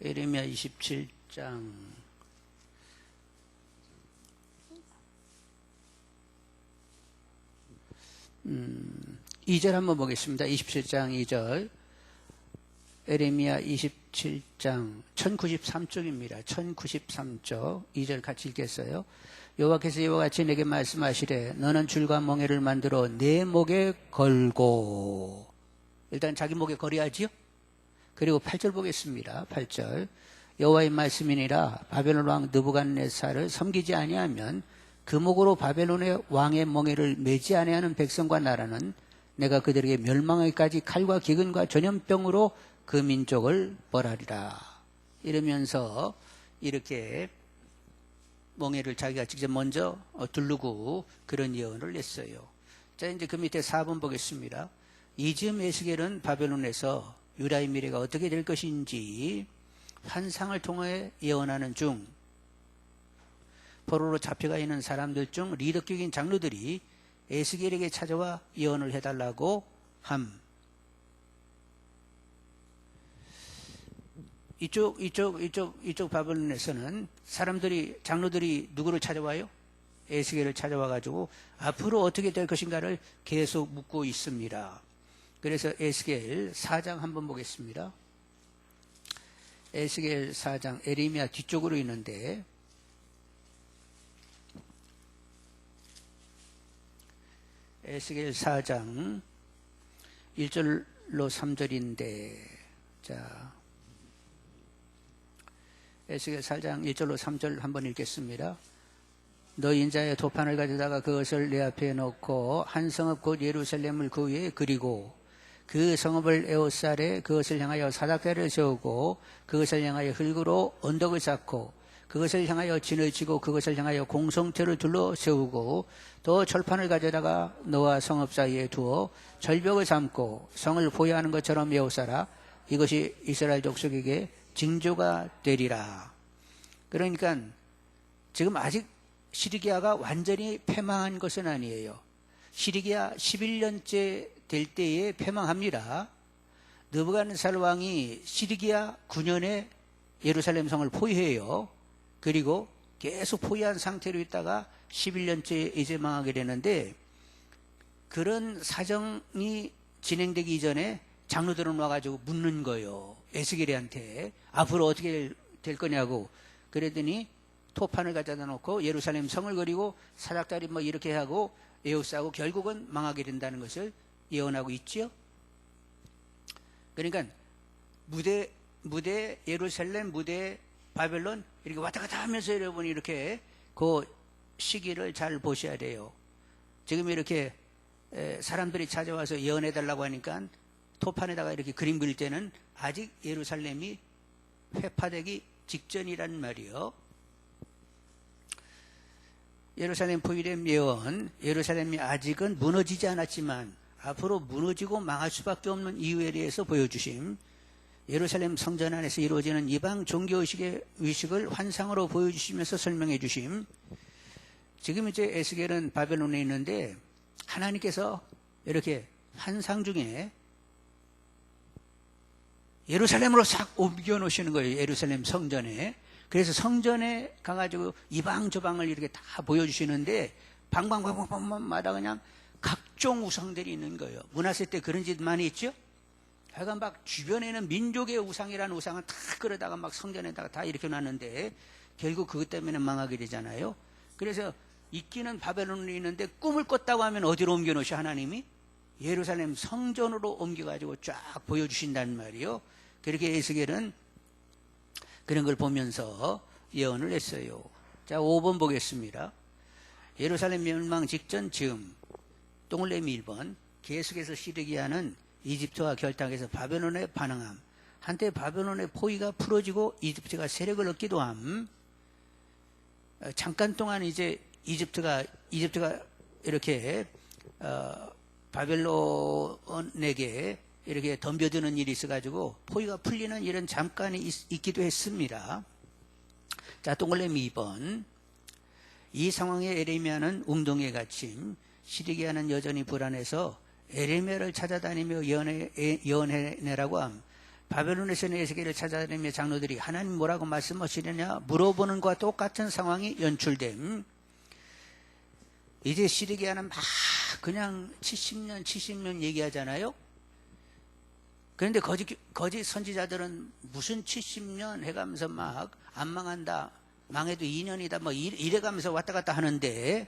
에레미야 27장 2절 한번 보겠습니다. 27장 2절. 에레미야 27장 1093쪽입니다. 1093쪽 2절 같이 읽겠어요. 여호와께서 이와 같이 내게 말씀하시되 너는 줄과 멍에를 만들어 내 목에 걸고, 일단 자기 목에 걸어야지요. 그리고 8절 보겠습니다. 8절. 여호와의 말씀이니라 바벨론 왕 느부갓네살을 섬기지 아니하면 그 목으로 바벨론의 왕의 멍에를 매지 아니하는 백성과 나라는 내가 그들에게 멸망하기까지 칼과 기근과 전염병으로 그 민족을 벌하리라. 이러면서 이렇게 멍에를 자기가 직접 먼저 두르고 그런 예언을 냈어요. 자, 이제 그 밑에 4번 보겠습니다. 이즈음 에스겔은 바벨론에서 유다의 미래가 어떻게 될 것인지 환상을 통해 예언하는 중, 포로로 잡혀가 있는 사람들 중 리더격인 장로들이 에스겔에게 찾아와 예언을 해달라고 함. 이쪽 바벨론에서는 장로들이 누구를 찾아와요? 에스겔을 찾아와가지고 앞으로 어떻게 될 것인가를 계속 묻고 있습니다. 그래서 에스겔 4장 한번 보겠습니다. 에스겔 4장, 에레미야 뒤쪽으로 있는데, 에스겔 4장 1절로 3절인데, 자, 에스겔 4장 1절로 3절 한번 읽겠습니다. 너 인자의 도판을 가져다가 그것을 내 앞에 놓고 한 성읍 곧 예루살렘을 그 위에 그리고 그 성읍을 에워싸되 그것을 향하여 사닥다리를 세우고 그것을 향하여 흙으로 언덕을 쌓고 그것을 향하여 진을 치고 그것을 향하여 공성터를 둘러 세우고 또 철판을 가져다가 너와 성읍 사이에 두어 절벽을 삼고 성을 보유하는 것처럼 에워싸라. 이것이 이스라엘 족속에게 징조가 되리라. 그러니까 지금 아직 시드기야가 완전히 패망한 것은 아니에요. 시드기야 11년째 될 때에 패망합니다. 느부갓네살 왕이 시드기야 9년에 예루살렘 성을 포위해요. 그리고 계속 포위한 상태로 있다가 11년째 이제 망하게 되는데, 그런 사정이 진행되기 이전에 장로들은 와가지고 묻는 거예요. 에스겔한테 앞으로 어떻게 될 거냐고. 그랬더니 토판을 가져다 놓고 예루살렘 성을 그리고 사닥다리 뭐 이렇게 하고 에워싸고 결국은 망하게 된다는 것을 예언하고 있지요. 그러니까 무대 예루살렘, 무대 바벨론 이렇게 왔다 갔다 하면서 여러분이 이렇게 그 시기를 잘 보셔야 돼요. 지금 이렇게 사람들이 찾아와서 예언해달라고 하니까 토판에다가 이렇게 그림 그릴 때는 아직 예루살렘이 회파되기 직전이란 말이요. 예루살렘 포위됨 예언, 예루살렘이 아직은 무너지지 않았지만 앞으로 무너지고 망할 수밖에 없는 이유에 대해서 보여주심, 예루살렘 성전 안에서 이루어지는 이방 종교의식을 환상으로 보여주시면서 설명해 주심. 지금 이제 에스겔은 바벨론에 있는데 하나님께서 이렇게 환상 중에 예루살렘으로 싹 옮겨 놓으시는 거예요. 예루살렘 성전에. 그래서 성전에 가가지고 이방 저방을 이렇게 다 보여주시는데 방방마다 그냥 각종 우상들이 있는 거예요. 문화세 때 그런 짓 많이 있죠? 하여간 막 주변에는 민족의 우상이라는 우상을 다 끌어다가 막 성전에다가 다 이렇게 놨는데 결국 그것 때문에 망하게 되잖아요. 그래서 있기는 바벨론에 있는데 꿈을 꿨다고 하면 어디로 옮겨 놓으셔 하나님이? 예루살렘 성전으로 옮겨가지고 쫙 보여주신다는 말이요. 그렇게 에스겔은 그런 걸 보면서 예언을 했어요. 자, 5번 보겠습니다. 예루살렘 멸망 직전 즈음. 동글레미 1번. 계속해서 시드기야는 이집트와 결탁해서 바벨론에 반응함. 한때 바벨론의 포위가 풀어지고 이집트가 세력을 얻기도 함. 잠깐 동안 이제 이집트가 이렇게 바벨론에게 이렇게 덤벼드는 일이 있어가지고 포위가 풀리는 일은 잠깐 있기도 했습니다. 자, 동글레미 2번. 이 상황에 에레미야는 웅덩이에 갇힘. 시드기야는 여전히 불안해서 에레미야를 찾아다니며 예언해내라고 함. 바벨론에서는 에스겔을 찾아다니며 장로들이 하나님 뭐라고 말씀하시느냐 물어보는 것과 똑같은 상황이 연출됨. 이제 시드기야는 막 그냥 70년 얘기하잖아요. 그런데 거짓 선지자들은 무슨 70년 해가면서 막 안 망한다, 망해도 2년이다 뭐 이래가면서 왔다 갔다 하는데,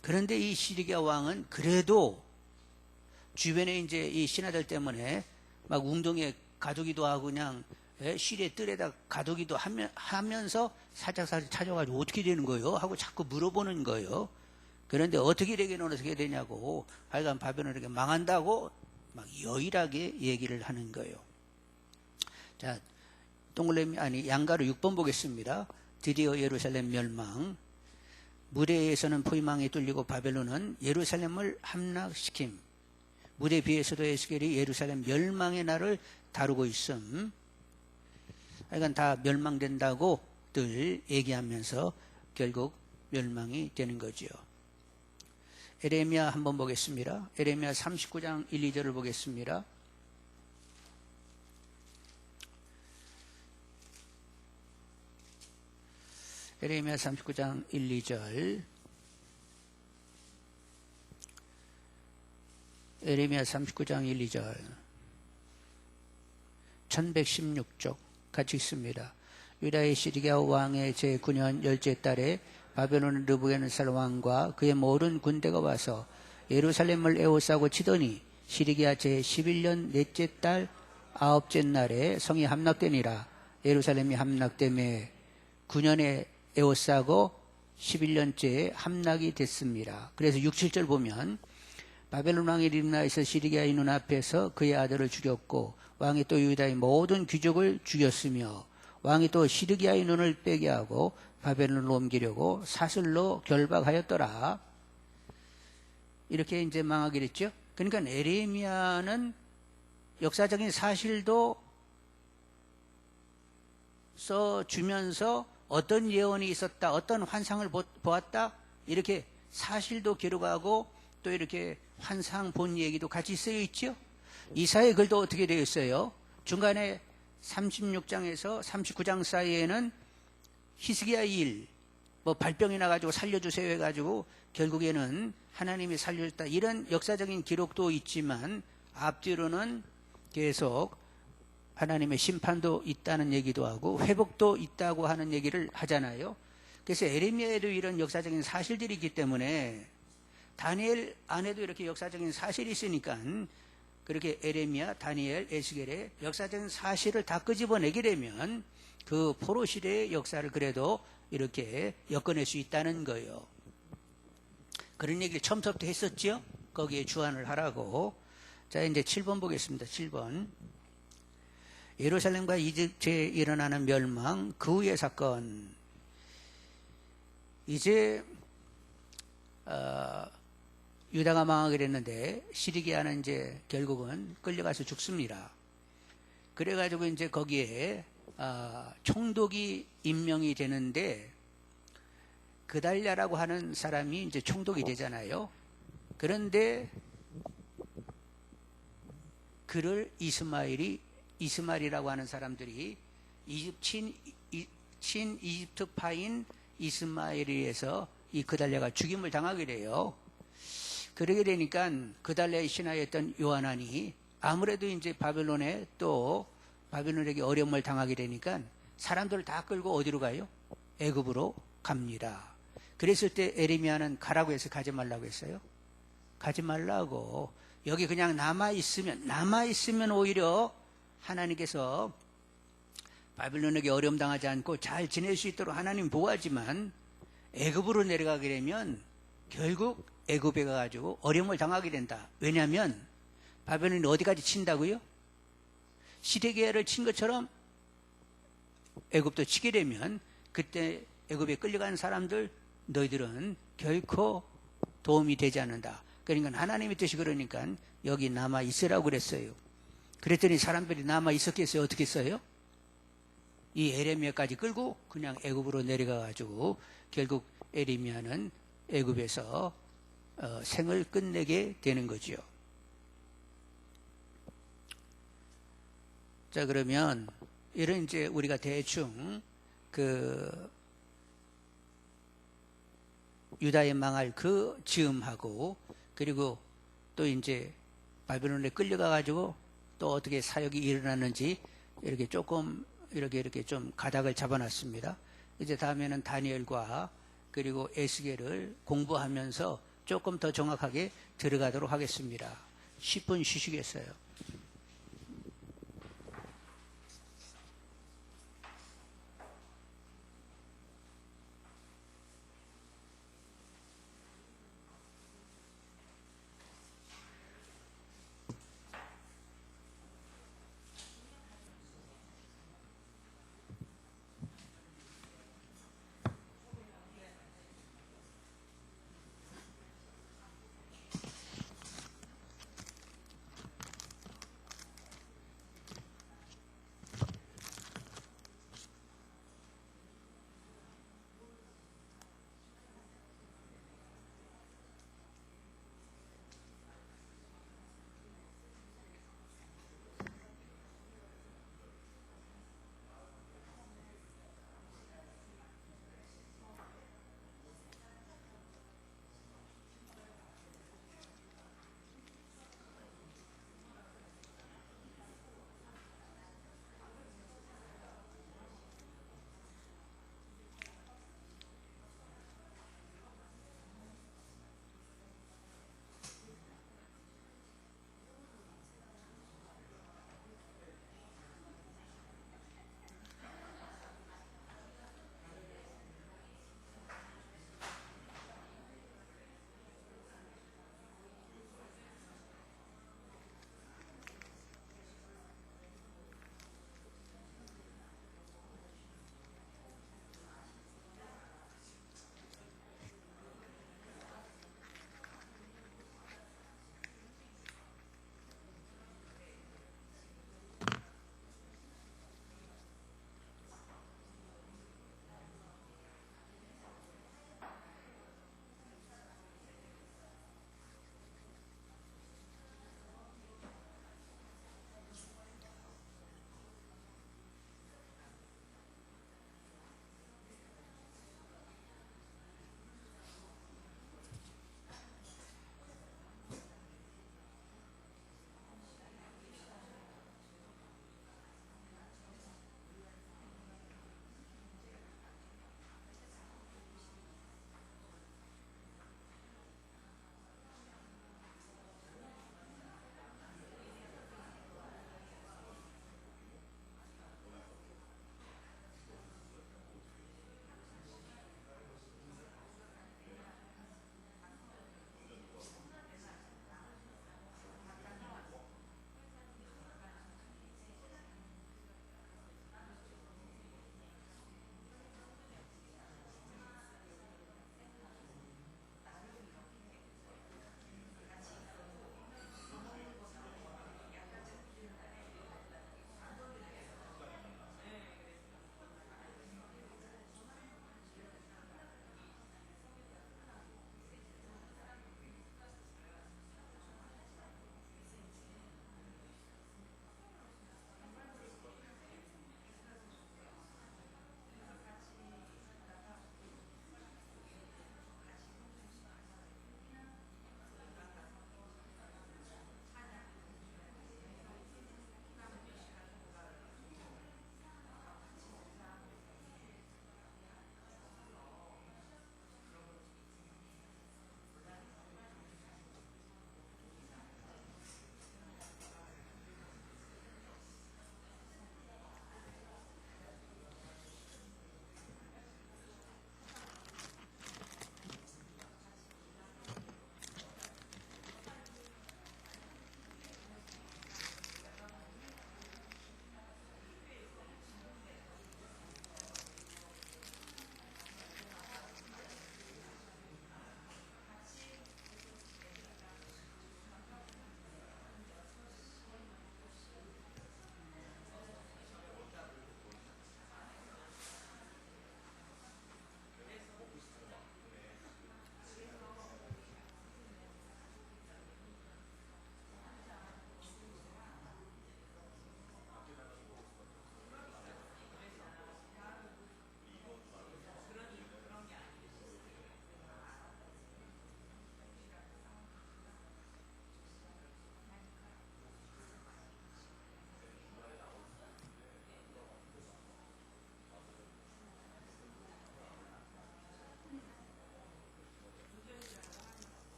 그런데 이 시드기야 왕은 그래도 주변에 이제 이 신하들 때문에 막 웅덩이에 가두기도 하고 그냥 실의 뜰에다 가두기도 하면서 살짝 찾아가지고 어떻게 되는 거예요? 하고 자꾸 물어보는 거예요. 그런데 어떻게 되기는 어떻게 되냐고, 하여간 바벨론이 이렇게 망한다고 막 여일하게 얘기를 하는 거예요. 자, 양가로 6번 보겠습니다. 드디어 예루살렘 멸망. 무대에서는 포위망이 뚫리고 바벨론은 예루살렘을 함락시킴. 무대 비에서도 에스겔이 예루살렘 멸망의 날을 다루고 있음. 하여간 다 멸망된다고들 얘기하면서 결국 멸망이 되는 거죠. 에레미야 한번 보겠습니다. 에레미야 39장 1, 2절을 보겠습니다. 에레미야 39장 1, 2절. 에레미야 39장 1, 2절. 1116쪽 같이 있습니다. 유다의 시드기야 왕의 제9년 열째 달에 바벨론 느부갓네살 왕과 그의 모든 군대가 와서 예루살렘을 에워싸고 치더니 시드기야 제11년 넷째 달 아홉째 날에 성이 함락되니라. 예루살렘이 함락되매 9년에 에워싸고 11년째에 함락이 됐습니다. 그래서 6, 7절 보면 바벨론 왕이 림나에서 시리기아의 눈앞에서 그의 아들을 죽였고 왕이 또 유다의 모든 귀족을 죽였으며 왕이 또 시리기아의 눈을 빼게 하고 바벨론으로 옮기려고 사슬로 결박하였더라. 이렇게 이제 망하게 됐죠. 그러니까 에레미야는 역사적인 사실도 써주면서 어떤 예언이 있었다, 어떤 환상을 보았다, 이렇게 사실도 기록하고 또 이렇게 환상 본 얘기도 같이 쓰여 있죠. 이사의 글도 어떻게 되어 있어요? 중간에 36장에서 39장 사이에는 히스기야의 일, 뭐 발병이 나가지고 살려주세요 해가지고 결국에는 하나님이 살려줬다, 이런 역사적인 기록도 있지만 앞뒤로는 계속 하나님의 심판도 있다는 얘기도 하고 회복도 있다고 하는 얘기를 하잖아요. 그래서 에레미야에도 이런 역사적인 사실들이 있기 때문에 다니엘 안에도 이렇게 역사적인 사실이 있으니까 그렇게 에레미야, 다니엘, 에스겔의 역사적인 사실을 다 끄집어내게 되면 그 포로 시대의 역사를 그래도 이렇게 엮어낼 수 있다는 거예요. 그런 얘기를 처음부터 했었죠. 거기에 주안을 하라고. 자, 이제 7번 보겠습니다. 7번. 예루살렘과 이집트에 일어나는 멸망, 그 후의 사건. 이제 유다가 망하게 됐는데 시리기아는 이제 결국은 끌려가서 죽습니다. 그래가지고 이제 거기에 총독이 임명이 되는데 그달랴라고 하는 사람이 이제 총독이 되잖아요. 그런데 그를 이스마엘이라고 하는 사람들이 친 이집트파인 이스마엘에 의해서 이 그달랴가 죽임을 당하게 돼요. 그러게 되니까 그달랴의 신하였던 요하난이 아무래도 이제 바벨론에게 어려움을 당하게 되니까 사람들을 다 끌고 어디로 가요? 애굽으로 갑니다. 그랬을 때 에레미야는 가라고 해서 가지 말라고 했어요. 가지 말라고. 여기 그냥 남아있으면 오히려 하나님께서 바벨론에게 어려움 당하지 않고 잘 지낼 수 있도록 하나님 보호하지만 애굽으로 내려가게 되면 결국 애굽에 가가지고 어려움을 당하게 된다. 왜냐하면 바벨론이 어디까지 친다고요? 시리기아를 친 것처럼 애굽도 치게 되면 그때 애굽에 끌려가는 사람들, 너희들은 결코 도움이 되지 않는다. 그러니까 하나님의 뜻이 그러니까 여기 남아 있으라고 그랬어요. 그랬더니 사람들이 남아 있었겠어요? 어떻게 했어요? 이 에레미야까지 끌고 그냥 애굽으로 내려가가지고 결국 에레미야는 애굽에서 생을 끝내게 되는 거죠. 자, 그러면 이런 이제 우리가 대충 유다에 망할 그 즈음하고 그리고 또 이제 바벨론에 끌려가가지고 또 어떻게 사역이 일어났는지 이렇게 조금 이렇게 좀 가닥을 잡아놨습니다. 이제 다음에는 다니엘과 그리고 에스겔을 공부하면서 조금 더 정확하게 들어가도록 하겠습니다. 10분 쉬시겠어요?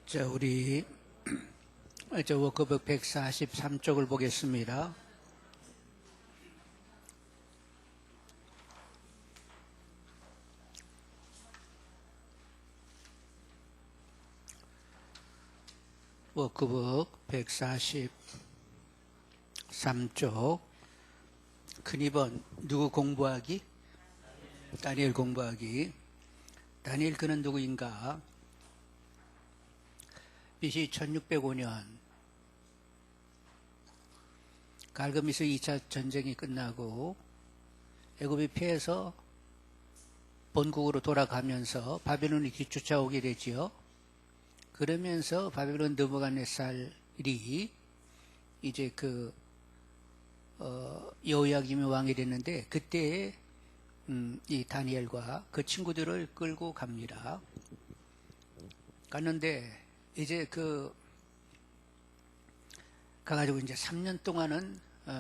자, 우리 워크북 143쪽을 보겠습니다. 워크북 143쪽 큰 2번 누구 공부하기? 다니엘 공부하기. 다니엘 그는 누구인가? BC 1605년 갈그미스 2차 전쟁이 끝나고 애굽이 패해서 본국으로 돌아가면서 바벨론이 뒤쫓아오게 되지요. 그러면서 바벨론 느부갓네살이 이제 여호야김이 왕이 됐는데 그때 이 다니엘과 그 친구들을 끌고 갑니다. 갔는데 이제 가가지고 이제 3년 동안은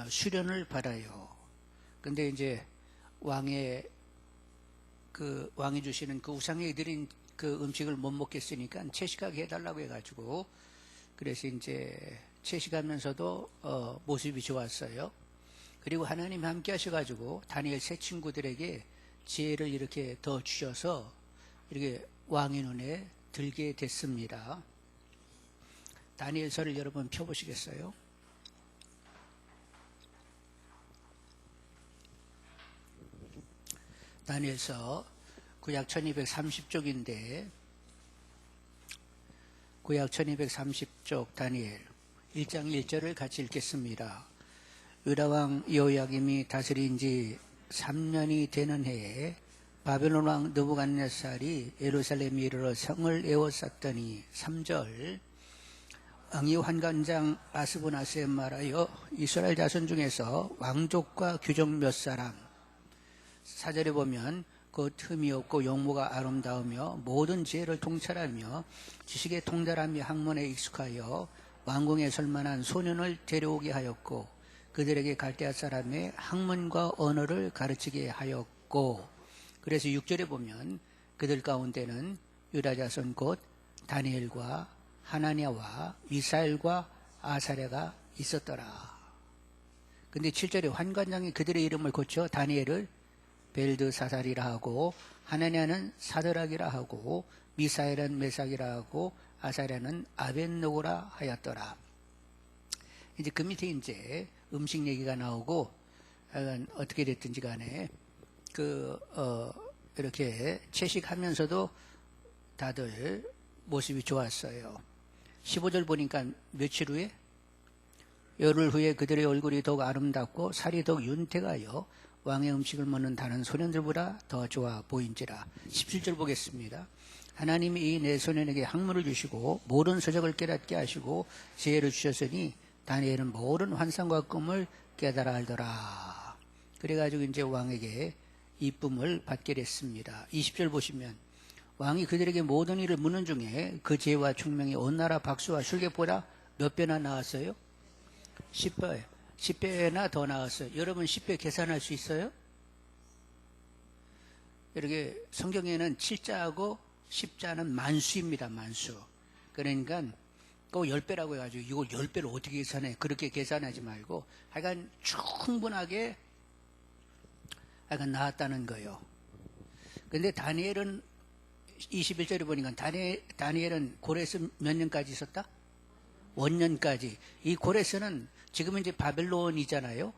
수련을 받아요. 근데 이제 왕이 주시는 그 우상에 드린 그 음식을 못 먹겠으니까 채식하게 해달라고 해가지고 그래서 이제 채식하면서도 모습이 좋았어요. 그리고 하나님이 함께 하셔가지고 다니엘 세 친구들에게 지혜를 이렇게 더 주셔서 이렇게 왕의 눈에 들게 됐습니다. 다니엘서를 여러분 펴보시겠어요? 다니엘서 구약 1230쪽인데 구약 1230쪽 다니엘 1장 1절을 같이 읽겠습니다. 유다왕 여호야김이 다스린 지 3년이 되는 해에 바벨론 왕 느부갓네살이 예루살렘에 이르러 성을 에워쌌더니 3절 왕이 환관장 아스보나스에 말하여 이스라엘 자손 중에서 왕족과 귀족 몇 사람 4절에 보면 그 틈이 없고 용모가 아름다우며 모든 지혜를 통찰하며 지식의 통달함이 학문에 익숙하여 왕궁에 설만한 소년을 데려오게 하였고 그들에게 갈대아 사람의 학문과 언어를 가르치게 하였고 그래서 6절에 보면 그들 가운데는 유다 자손 곧 다니엘과 하나냐와 미사엘과 아사랴가 있었더라. 근데 7절에 환관장이 그들의 이름을 고쳐 다니엘을 벨드사살이라 하고 하나냐는 사드락이라 하고 미사엘은 메삭이라 하고 아사랴는 아벤노고라 하였더라. 이제 그 밑에 이제 음식 얘기가 나오고 어떻게 됐든지 간에 이렇게 채식하면서도 다들 모습이 좋았어요. 15절 보니까 며칠 후에 열흘 후에 그들의 얼굴이 더욱 아름답고 살이 더욱 윤택하여 왕의 음식을 먹는 다른 소년들보다 더 좋아 보인지라. 17절 보겠습니다. 하나님이 이 내 소년에게 학문을 주시고 모든 서적을 깨닫게 하시고 지혜를 주셨으니 다니엘은 모든 환상과 꿈을 깨달아 알더라. 그래가지고 이제 왕에게 이쁨을 받게 됐습니다. 20절 보시면 왕이 그들에게 모든 일을 묻는 중에 그 지혜와 총명이 온 나라 박수와 술객보다 몇 배나 나왔어요? 10배. 10배나 더 나왔어요. 여러분 10배 계산할 수 있어요? 이렇게 성경에는 7자하고 10자는 만수입니다. 만수. 그러니까 꼭 10배라고 해가지고 이걸 10배를 어떻게 계산해? 그렇게 계산하지 말고 하여간 충분하게 하여간 나왔다는 거예요. 근데 다니엘은 21절에 보니까 다니엘은 고레스 몇 년까지 있었다? 원년까지. 이 고레스는 지금은 이제 바벨론이잖아요.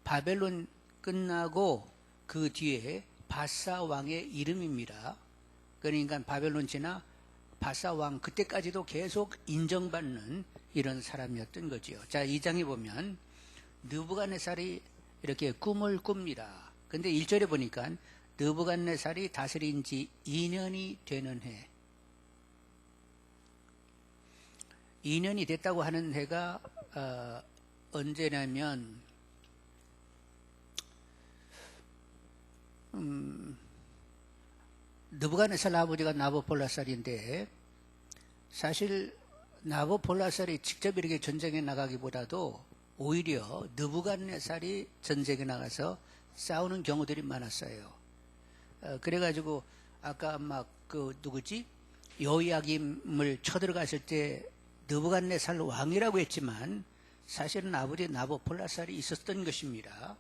바벨론 끝나고 그 뒤에 바사 왕의 이름입니다. 그러니까 바벨론 지나 바사 왕 그때까지도 계속 인정받는 이런 사람이었던 거지요. 자, 2장에 보면 느부갓네살이 이렇게 꿈을 꿉니다. 근데 1절에 보니까 느부갓네살이 다스린 지 2년이 되는 해. 2년이 됐다고 하는 해가 언제냐면 느부갓네살 아버지가 나부콜라살인데 사실 나부콜라살이 직접 이렇게 전쟁에 나가기보다도 오히려 느부갓네살이 전쟁에 나가서 싸우는 경우들이 많았어요. 그래가지고 아까 막 누구지? 여호야김을 쳐들어갔을 때 느부갓네살 왕이라고 했지만 사실은 아버지 나보폴라살이 있었던 것입니다.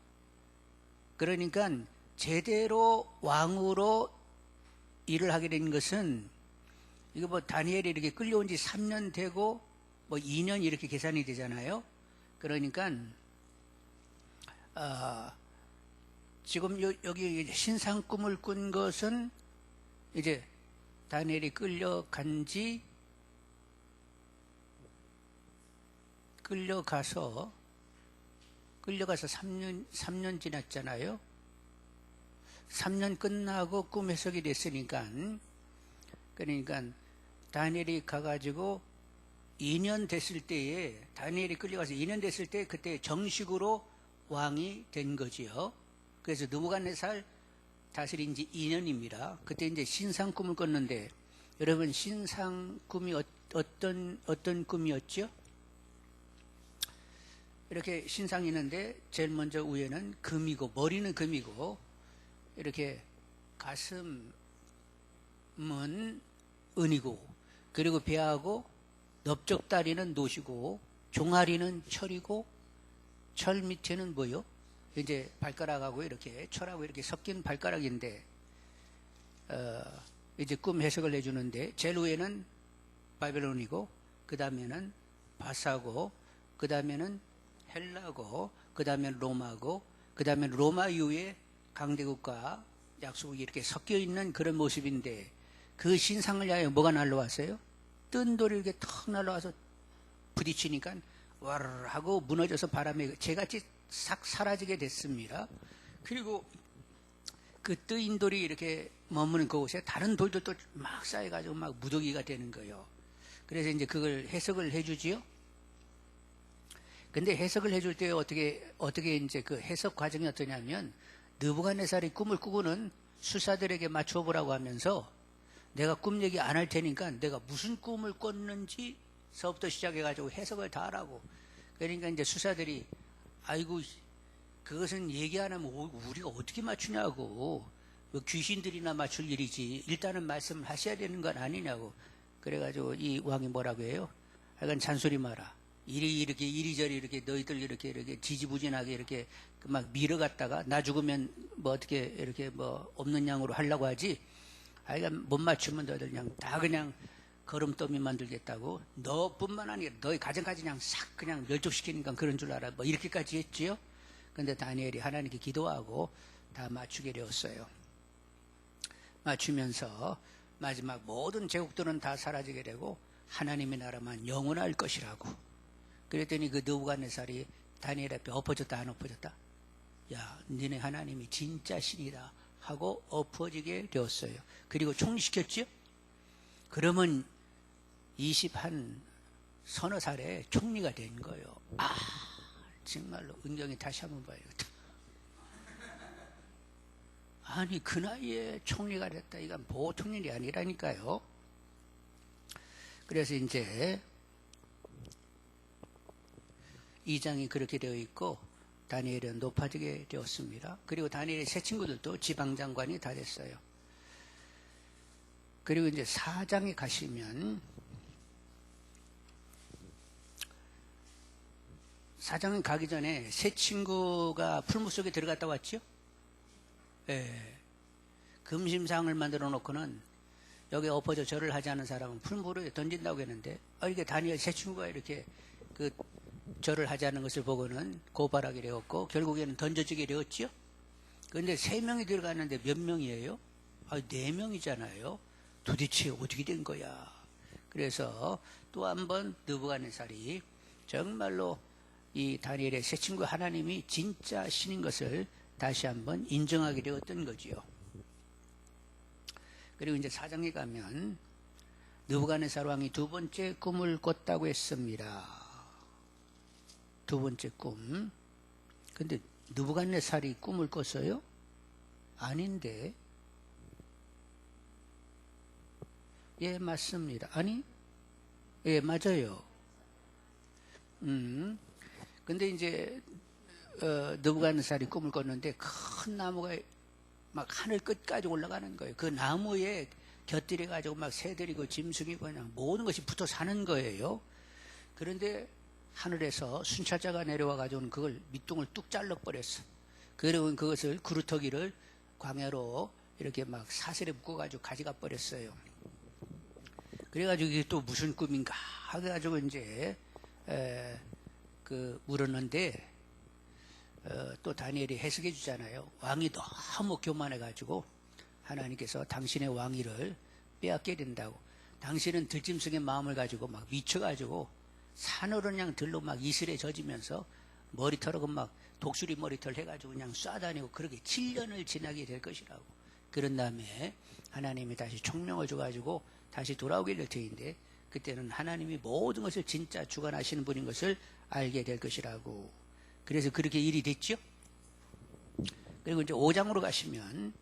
그러니까 제대로 왕으로 일을 하게 된 것은 이거 뭐 다니엘이 이렇게 끌려온 지 3년 되고 뭐 2년 이렇게 계산이 되잖아요. 그러니까 지금 여기 신상 꿈을 꾼 것은 이제 다니엘이 끌려가서 3년 지났잖아요. 3년 끝나고 꿈 해석이 됐으니까, 그러니까 다니엘이 가가지고 2년 됐을 때에, 다니엘이 끌려가서 2년 됐을 때 그때 정식으로 왕이 된 거지요. 그래서 느부갓네살 다스린 지 2년입니다. 그때 이제 신상 꿈을 꿨는데, 여러분 신상 꿈이 어떤 꿈이었죠? 이렇게 신상이 있는데 제일 먼저 위에는 금이고 머리는 금이고 이렇게 가슴은 은이고 그리고 배하고 넓적다리는 노시고 종아리는 철이고 철 밑에는 뭐요? 이제 발가락하고 이렇게 철하고 이렇게 섞인 발가락인데 이제 꿈 해석을 해주는데 제일 위에는 바벨론이고 그 다음에는 바사고 그 다음에는 헬라고 그 다음에는 로마고 그 다음에 로마 이후에 강대국과 약소국이 이렇게 섞여 있는 그런 모습인데 그 신상을 향해 뭐가 날라왔어요? 뜬 돌이 이렇게 턱 날라와서 부딪히니까 와르르 하고 무너져서 바람에 재같이 싹 사라지게 됐습니다. 그리고 그 뜨인 돌이 이렇게 머무는 그곳에 다른 돌들도 막 쌓여가지고 막 무더기가 되는 거예요. 그래서 이제 그걸 해석을 해주지요. 근데 해석을 해줄 때 어떻게 이제 그 해석 과정이 어떠냐면 느부갓네살이 꿈을 꾸고는 수사들에게 맞춰보라고 하면서 내가 꿈 얘기 안 할 테니까 내가 무슨 꿈을 꿨는지서부터 시작해가지고 해석을 다 하라고. 그러니까 이제 수사들이 아이고 그것은 얘기 안 하면 우리가 어떻게 맞추냐고. 뭐 귀신들이나 맞출 일이지 일단은 말씀을 하셔야 되는 건 아니냐고. 그래가지고 이 왕이 뭐라고 해요? 하여간 잔소리 마라. 이리저리 이렇게 너희들 이렇게 지지부진하게 이렇게 막 밀어갔다가 나 죽으면 뭐 어떻게 이렇게 뭐 없는 양으로 하려고 하지. 하여간 못 맞추면 너희들 그냥 거름더미 만들겠다고. 너뿐만 아니라 너희 가정까지 그냥 싹 그냥 멸족시키니까 그런 줄 알아. 뭐 이렇게까지 했지요. 근데 다니엘이 하나님께 기도하고 다 맞추게 되었어요. 맞추면서 마지막 모든 제국들은 다 사라지게 되고 하나님의 나라만 영원할 것이라고. 그랬더니 그 느부갓네살이 다니엘 앞에 엎어졌다 안 엎어졌다? 야, 너네 하나님이 진짜 신이다 하고 엎어지게 되었어요. 그리고 총리시켰죠? 그러면 20한 서너 살에 총리가 된 거예요. 아, 정말로 은경이 다시 한번 봐야겠다. 아니 그 나이에 총리가 됐다. 이건 보통 일이 아니라니까요. 그래서 이제 2장이 그렇게 되어 있고 다니엘은 높아지게 되었습니다. 그리고 다니엘의 새 친구들도 지방장관이 다 됐어요. 그리고 이제 4장에 가시면 4장에 가기 전에 새 친구가 풀무 속에 들어갔다 왔죠? 예. 금심상을 만들어 놓고는 여기 엎어져 절을 하지 않은 사람은 풀무를 던진다고 했는데 이게 다니엘 새 친구가 이렇게 그 절을 하지 않은 것을 보고는 고발하게 되었고 결국에는 던져지게 되었죠. 그런데 3명이 들어갔는데 몇 명이에요? 4명이잖아요. 도대체 어떻게 된 거야? 그래서 또 한 번 느부갓네살이 정말로 이 다니엘의 새 친구 하나님이 진짜 신인 것을 다시 한번 인정하게 되었던 거지요. 그리고 이제 4장에 가면 느부갓네살 왕이 두 번째 꿈을 꿨다고 했습니다. 두 번째 꿈. 근데 느부갓네살이 꿈을 꿨어요? 아닌데. 예, 맞습니다. 아니? 예, 맞아요. 근데 이제 느부갓네살이 꿈을 꿨는데 큰 나무가 막 하늘 끝까지 올라가는 거예요. 그 나무에 곁들여 가지고 막 새들이고 짐승이고 그냥 모든 것이 붙어 사는 거예요. 그런데 하늘에서 순찰자가 내려와 가지고는 그걸 밑둥을 뚝 잘라 버렸어. 그리고 그것을 구루터기를 광야로 이렇게 막 사슬에 묶어 가지고 가져가 버렸어요. 그래가지고 이게 또 무슨 꿈인가 해가지고 이제 물었는데 또 다니엘이 해석해 주잖아요. 왕이 너무 교만해가지고 하나님께서 당신의 왕위를 빼앗게 된다고. 당신은 들짐승의 마음을 가지고 막 미쳐가지고 산으로 그냥 들로 막 이슬에 젖으면서 머리털하고 막 독수리 머리털 해가지고 그냥 쏴다니고 그렇게 7년을 지나게 될 것이라고. 그런 다음에 하나님이 다시 총명을 줘가지고 다시 돌아오게 될 터인데 그때는 하나님이 모든 것을 진짜 주관하시는 분인 것을 알게 될 것이라고. 그래서 그렇게 일이 됐죠. 그리고 이제 5장으로 가시면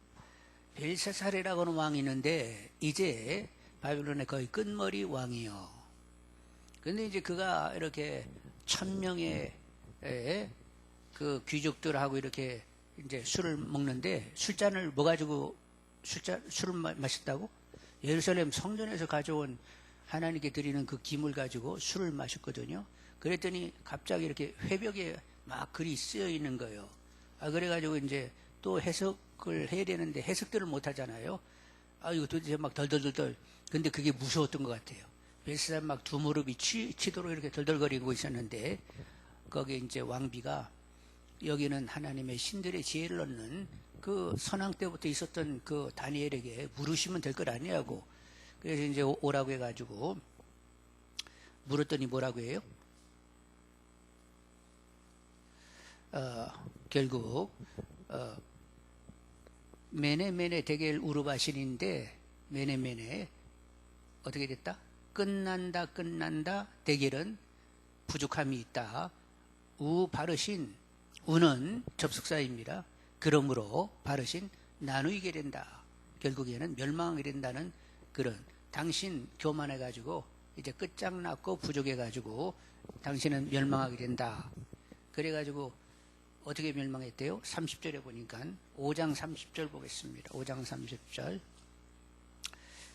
벨사살이라고 하는 왕이 있는데 이제 바빌론의 거의 끝머리 왕이요. 근데 이제 그가 이렇게 1000명의 그 귀족들하고 이렇게 이제 술을 먹는데 술잔을 뭐 가지고 술을 마셨다고? 예루살렘 성전에서 가져온 하나님께 드리는 그 기물 가지고 술을 마셨거든요. 그랬더니 갑자기 이렇게 회벽에 막 글이 쓰여 있는 거예요. 그래가지고 이제 또 해석을 해야 되는데 해석들을 못 하잖아요. 이거 도대체 막 덜덜덜덜. 근데 그게 무서웠던 것 같아요. 벨사살 막 두 무릎이 치도록 이렇게 덜덜거리고 있었는데 거기에 이제 왕비가 여기는 하나님의 신들의 지혜를 얻는 그 선왕 때부터 있었던 그 다니엘에게 물으시면 될 것 아니냐고. 그래서 이제 오라고 해가지고 물었더니 뭐라고 해요? 결국 메네메네 대겔 우르바신인데 메네메네 어떻게 됐다? 끝난다 대겔은 부족함이 있다. 우 바르신 우는 접속사입니다. 그러므로 바르신 나누이게 된다. 결국에는 멸망하게 된다는 그런 당신 교만해가지고 이제 끝장났고 부족해가지고 당신은 멸망하게 된다. 그래가지고 어떻게 멸망했대요? 30절에 보니까 5장 30절 보겠습니다. 5장 30절.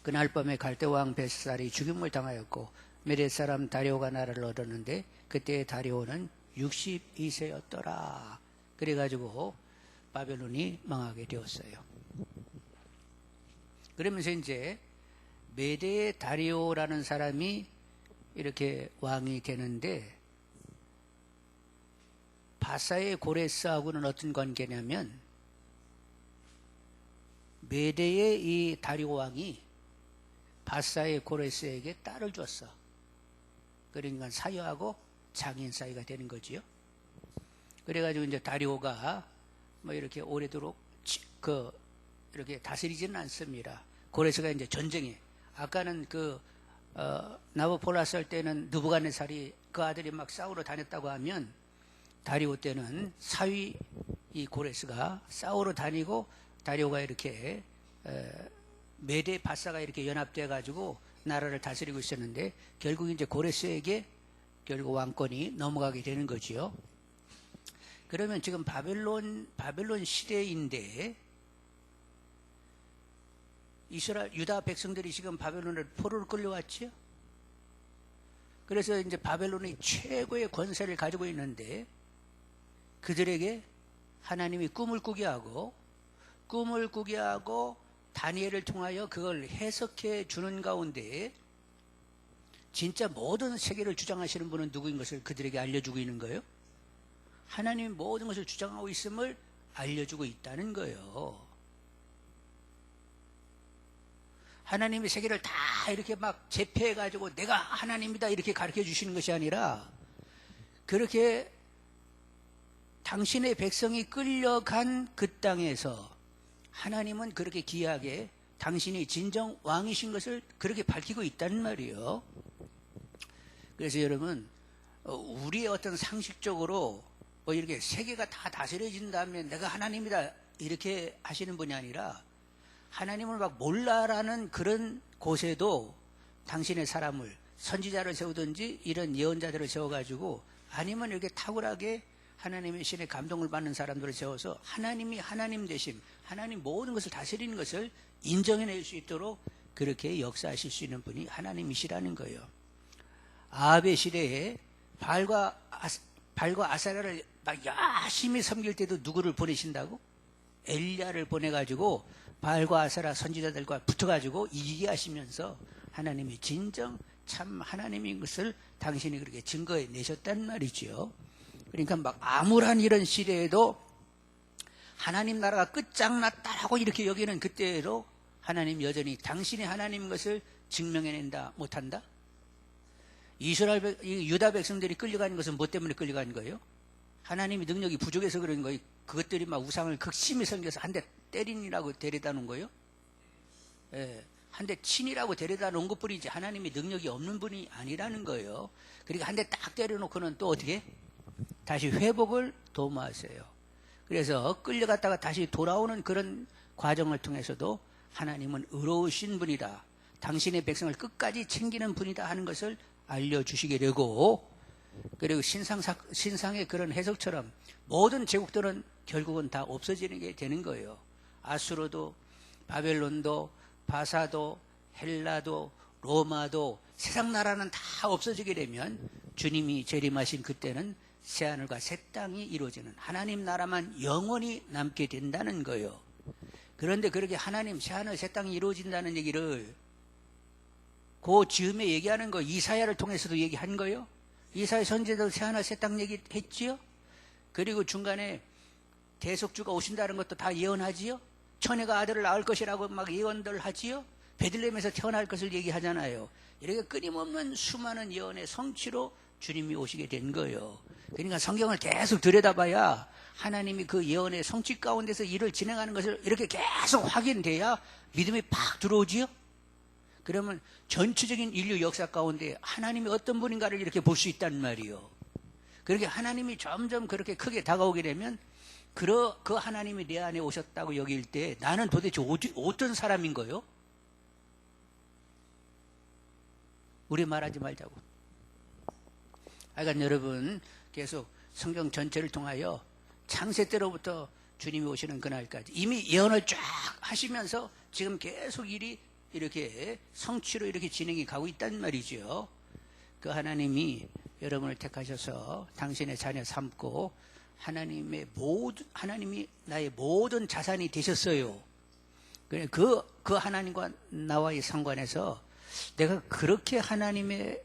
그날 밤에 갈대왕 벨사살이 죽임을 당하였고 메렛 사람 다리오가 나라를 얻었는데 그때 다리오는 62세였더라. 그래가지고 바벨론이 망하게 되었어요. 그러면서 이제 메대의 다리오라는 사람이 이렇게 왕이 되는데 바사의 고레스하고는 어떤 관계냐면 메대의 이 다리오 왕이 바사의 고레스에게 딸을 줬어. 그러니까 사유하고 장인 사이가 되는 거지요. 그래가지고 이제 다리오가 뭐 이렇게 오래도록 이렇게 다스리지는 않습니다. 고레스가 이제 전쟁에 아까는 나부콜라살 때는 느부갓네살이 그 아들이 막 싸우러 다녔다고 하면 다리오 때는 사위 이 고레스가 싸우러 다니고 다리오가 이렇게 메대 바사가 이렇게 연합돼 가지고 나라를 다스리고 있었는데 결국 이제 고레스에게 결국 왕권이 넘어가게 되는 거지요. 그러면 지금 바벨론 시대인데 이스라엘 유다 백성들이 지금 바벨론을 포로로 끌려왔지요. 그래서 이제 바벨론이 최고의 권세를 가지고 있는데 그들에게 하나님이 꿈을 꾸게 하고 다니엘을 통하여 그걸 해석해 주는 가운데 진짜 모든 세계를 주장하시는 분은 누구인 것을 그들에게 알려주고 있는 거예요. 하나님이 모든 것을 주장하고 있음을 알려주고 있다는 거예요. 하나님이 세계를 다 이렇게 막 제패해가지고 내가 하나님이다 이렇게 가르쳐 주시는 것이 아니라 그렇게 당신의 백성이 끌려간 그 땅에서 하나님은 그렇게 귀하게 당신이 진정 왕이신 것을 그렇게 밝히고 있다는 말이에요. 그래서 여러분 우리의 어떤 상식적으로 뭐 이렇게 세계가 다 다스려진 다음에 내가 하나님이다 이렇게 하시는 분이 아니라 하나님을 막 몰라라는 그런 곳에도 당신의 사람을 선지자를 세우든지 이런 예언자들을 세워가지고 아니면 이렇게 탁월하게 하나님의 신의 감동을 받는 사람들을 세워서 하나님이 하나님 되심, 하나님 모든 것을 다스리는 것을 인정해낼 수 있도록 그렇게 역사하실 수 있는 분이 하나님이시라는 거예요. 아합의 시대에 발과 아사랴를 막 열심히 섬길 때도 누구를 보내신다고? 엘리야를 보내가지고 발과 아사랴 선지자들과 붙어가지고 이기게 하시면서 하나님이 진정 참 하나님인 것을 당신이 그렇게 증거해 내셨단 말이죠. 그러니까 막 암울한 이런 시대에도 하나님 나라가 끝장났다라고 이렇게 여기는 그때로 하나님 여전히 당신이 하나님인 것을 증명해낸다 못한다? 유다 백성들이 끌려가는 것은 뭐 때문에 끌려가는 거예요? 하나님의 능력이 부족해서 그런 거예요. 그것들이 막 우상을 극심히 섬겨서 한 대 때리니라고 데려다 놓은 거예요? 예, 한 대 친이라고 데려다 놓은 것뿐이지 하나님의 능력이 없는 분이 아니라는 거예요. 그러니까 한 대 딱 때려놓고는 또 어떻게? 다시 회복을 도모하세요. 그래서 끌려갔다가 다시 돌아오는 그런 과정을 통해서도 하나님은 의로우신 분이다. 당신의 백성을 끝까지 챙기는 분이다 하는 것을 알려주시게 되고, 그리고 신상의 그런 해석처럼 모든 제국들은 결국은 다 없어지는 게 되는 거예요. 아수르도, 바벨론도, 바사도, 헬라도, 로마도, 세상 나라는 다 없어지게 되면 주님이 재림하신 그때는 새하늘과 새 땅이 이루어지는 하나님 나라만 영원히 남게 된다는 거예요. 그런데 그렇게 하나님 새하늘 새 땅이 이루어진다는 얘기를 그 즈음에 얘기하는 거 이사야를 통해서도 얘기한 거예요. 이사야 선지자도 새하늘 새 땅 얘기했지요. 그리고 중간에 대속주가 오신다는 것도 다 예언하지요. 처녀가 아들을 낳을 것이라고 막 예언들 하지요. 베들레헴에서 태어날 것을 얘기하잖아요. 이렇게 끊임없는 수많은 예언의 성취로 주님이 오시게 된 거예요. 그러니까 성경을 계속 들여다봐야 하나님이 그 예언의 성취 가운데서 일을 진행하는 것을 이렇게 계속 확인돼야 믿음이 팍 들어오지요. 그러면 전체적인 인류 역사 가운데 하나님이 어떤 분인가를 이렇게 볼 수 있단 말이에요. 그렇게 하나님이 점점 그렇게 크게 다가오게 되면 그 하나님이 내 안에 오셨다고 여길 때 나는 도대체 어떤 사람인 거요? 우리 말하지 말자고. 하여간 여러분 계속 성경 전체를 통하여 창세 때로부터 주님이 오시는 그날까지 이미 예언을 쫙 하시면서 지금 계속 일이 이렇게 성취로 이렇게 진행이 가고 있단 말이죠. 그 하나님이 여러분을 택하셔서 당신의 자녀 삼고 하나님이 나의 모든 자산이 되셨어요. 그 하나님과 나와의 상관에서 내가 그렇게 하나님이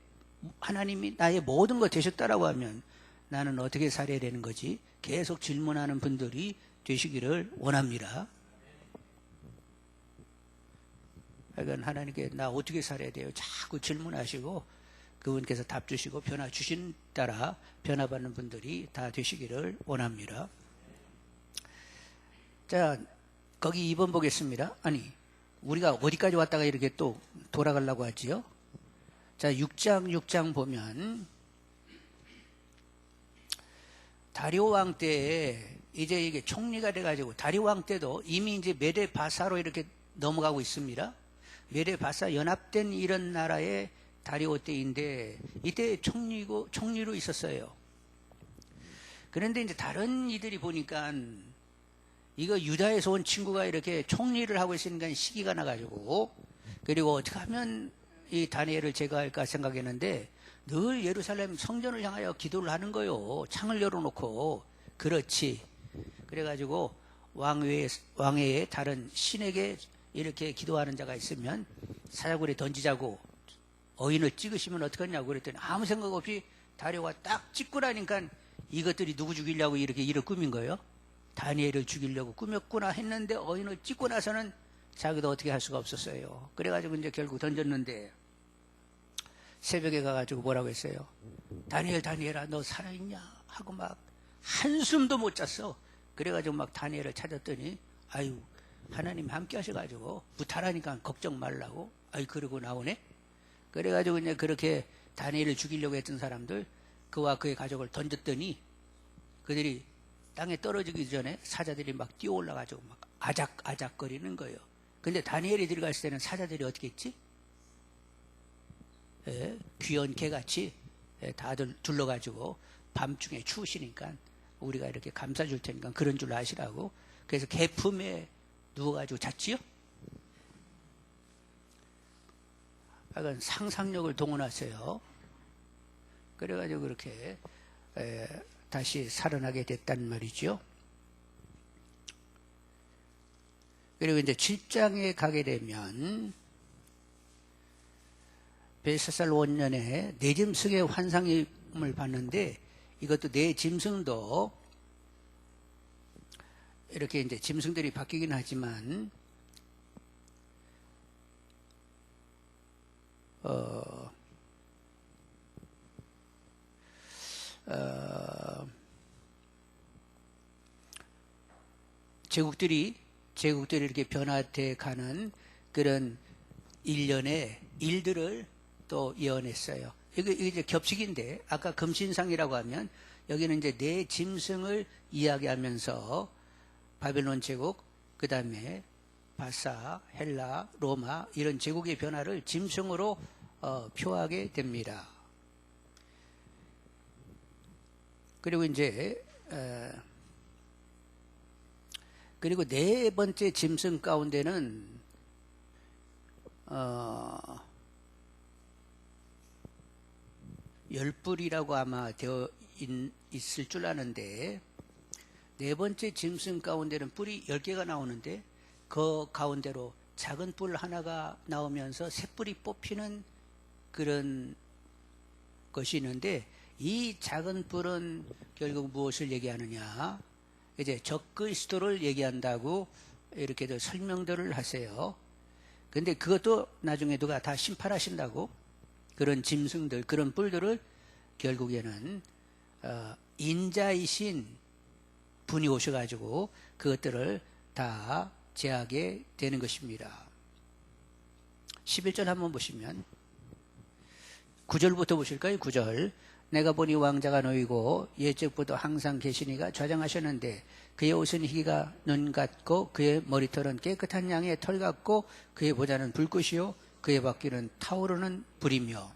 나의 모든 거 되셨다라고 하면 나는 어떻게 살아야 되는 거지? 계속 질문하는 분들이 되시기를 원합니다. 그러니까 하나님께 나 어떻게 살아야 돼요? 자꾸 질문하시고 그분께서 답 주시고 변화 주신 따라 변화받는 분들이 다 되시기를 원합니다. 자, 거기 2번 보겠습니다. 아니, 우리가 어디까지 왔다가 이렇게 또 돌아가려고 하지요? 자, 6장 보면 다리오 왕 때에 이제 이게 총리가 돼가지고 다리오 왕 때도 이미 이제 메데 바사로 이렇게 넘어가고 있습니다. 메데 바사 연합된 이런 나라의 다리오 때인데 이때 총리로 있었어요. 그런데 이제 다른 이들이 보니까 이거 유다에서 온 친구가 이렇게 총리를 하고 있으니까 시기가 나가지고 그리고 어떻게 하면 이 다니엘을 제거할까 생각했는데 늘 예루살렘 성전을 향하여 기도를 하는 거요. 창을 열어놓고. 그렇지. 그래가지고 왕외에 다른 신에게 이렇게 기도하는 자가 있으면 사자굴에 던지자고 어인을 찍으시면 어떡하냐고 그랬더니 아무 생각 없이 다리오가 딱 찍고 나니까 이것들이 누구 죽이려고 이렇게 일을 꾸민 거예요? 다니엘을 죽이려고 꾸몄구나 했는데 어인을 찍고 나서는 자기도 어떻게 할 수가 없었어요. 그래가지고 이제 결국 던졌는데 새벽에 가가지고 뭐라고 했어요? 다니엘아 너 살아있냐? 하고 막 한숨도 못 잤어. 그래가지고 막 다니엘을 찾았더니 아유 하나님 함께 하셔가지고 부탁하니까 걱정 말라고 아유 그러고 나오네. 그래가지고 이제 그렇게 다니엘을 죽이려고 했던 사람들 그와 그의 가족을 던졌더니 그들이 땅에 떨어지기 전에 사자들이 막 뛰어 올라가지고 막 아작아작거리는 거예요. 근데 다니엘이 들어갔을 때는 사자들이 어떻게 했지? 귀여운 개같이 다들 둘러가지고 밤중에 추우시니까 우리가 이렇게 감싸줄 테니까 그런 줄 아시라고 그래서 개 품에 누워가지고 잤지요? 약간 상상력을 동원하세요. 그래가지고 그렇게 다시 살아나게 됐단 말이죠. 그리고 이제 7장에 가게 되면 벨사살 원년에 네 짐승의 환상임을 봤는데, 이것도 네 짐승도 이렇게 이제 짐승들이 바뀌긴 하지만 제국들이 이렇게 변화돼 가는 그런 일련의 일들을 또 예언했어요. 이게 이제 겹치기인데, 아까 금신상이라고 하면 여기는 이제 네 짐승을 이야기하면서 바벨론 제국, 그 다음에 바사, 헬라, 로마 이런 제국의 변화를 짐승으로 표하게 됩니다. 그리고 이제 그리고 네 번째 짐승 가운데는 열뿔이라고 아마 되어 있을 줄 아는데, 네 번째 짐승 가운데는 뿔이 10개가 나오는데 그 가운데로 작은 뿔 하나가 나오면서 새 뿔이 뽑히는 그런 것이 있는데, 이 작은 뿔은 결국 무엇을 얘기하느냐, 이제 적그리스도를 얘기한다고 이렇게도 설명들을 하세요. 근데 그것도 나중에 누가 다 심판하신다고, 그런 짐승들, 그런 뿔들을 결국에는 인자이신 분이 오셔가지고 그것들을 다 제하게 되는 것입니다. 11절 한번 보시면, 9절부터 보실까요? 9절. 내가 보니 왕자가 놓이고 옛적부터 항상 계시니가 좌장하셨는데, 그의 옷은 희가 눈 같고 그의 머리털은 깨끗한 양의 털 같고 그의 보좌는 불꽃이요 그의 바퀴는 타오르는 불이며.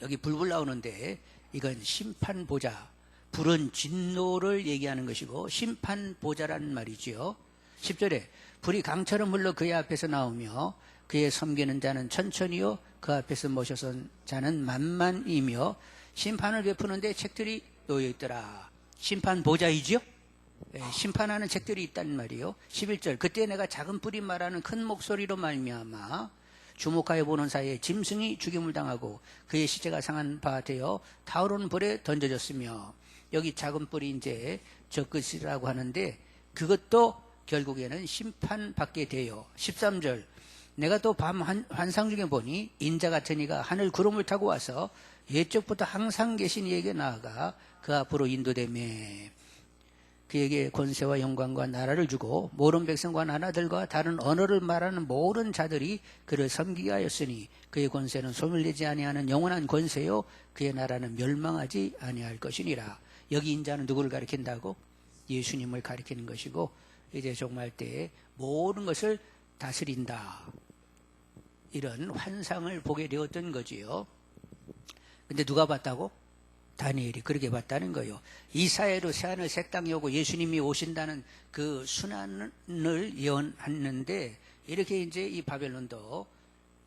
여기 불불 나오는데 이건 심판보좌, 불은 진노를 얘기하는 것이고 심판보좌라는 말이지요. 10절에 불이 강처럼 흘러 그의 앞에서 나오며 그의 섬기는 자는 천천히요 그 앞에서 모셔선 자는 만만이며 심판을 베푸는데 책들이 놓여있더라. 심판보좌이지요. 심판하는 책들이 있다는 말이요. 11절. 그때 내가 작은 뿔이 말하는 큰 목소리로 말미암아 주목하여 보는 사이에 짐승이 죽임을 당하고 그의 시체가 상한 바 되어 타오르는 불에 던져졌으며. 여기 작은 뿔이 이제 적그리스도라고 하는데 그것도 결국에는 심판받게 돼요. 13절. 내가 또 밤 환상 중에 보니 인자 같은 이가 하늘 구름을 타고 와서 옛적부터 항상 계신 이에게 나아가 그 앞으로 인도되매 그에게 권세와 영광과 나라를 주고 모든 백성과 나라들과 다른 언어를 말하는 모든 자들이 그를 섬기게 하였으니 그의 권세는 소멸되지 아니하는 영원한 권세요 그의 나라는 멸망하지 아니할 것이니라. 여기 인자는 누구를 가리킨다고? 예수님을 가리키는 것이고, 이제 종말 때에 모든 것을 다스린다, 이런 환상을 보게 되었던 거지요. 근데 누가 봤다고? 다니엘이 그렇게 봤다는 거예요. 이사야로 새하늘 새 땅이 오고 예수님이 오신다는 그 순환을 예언했는데, 이렇게 이제 이 바벨론도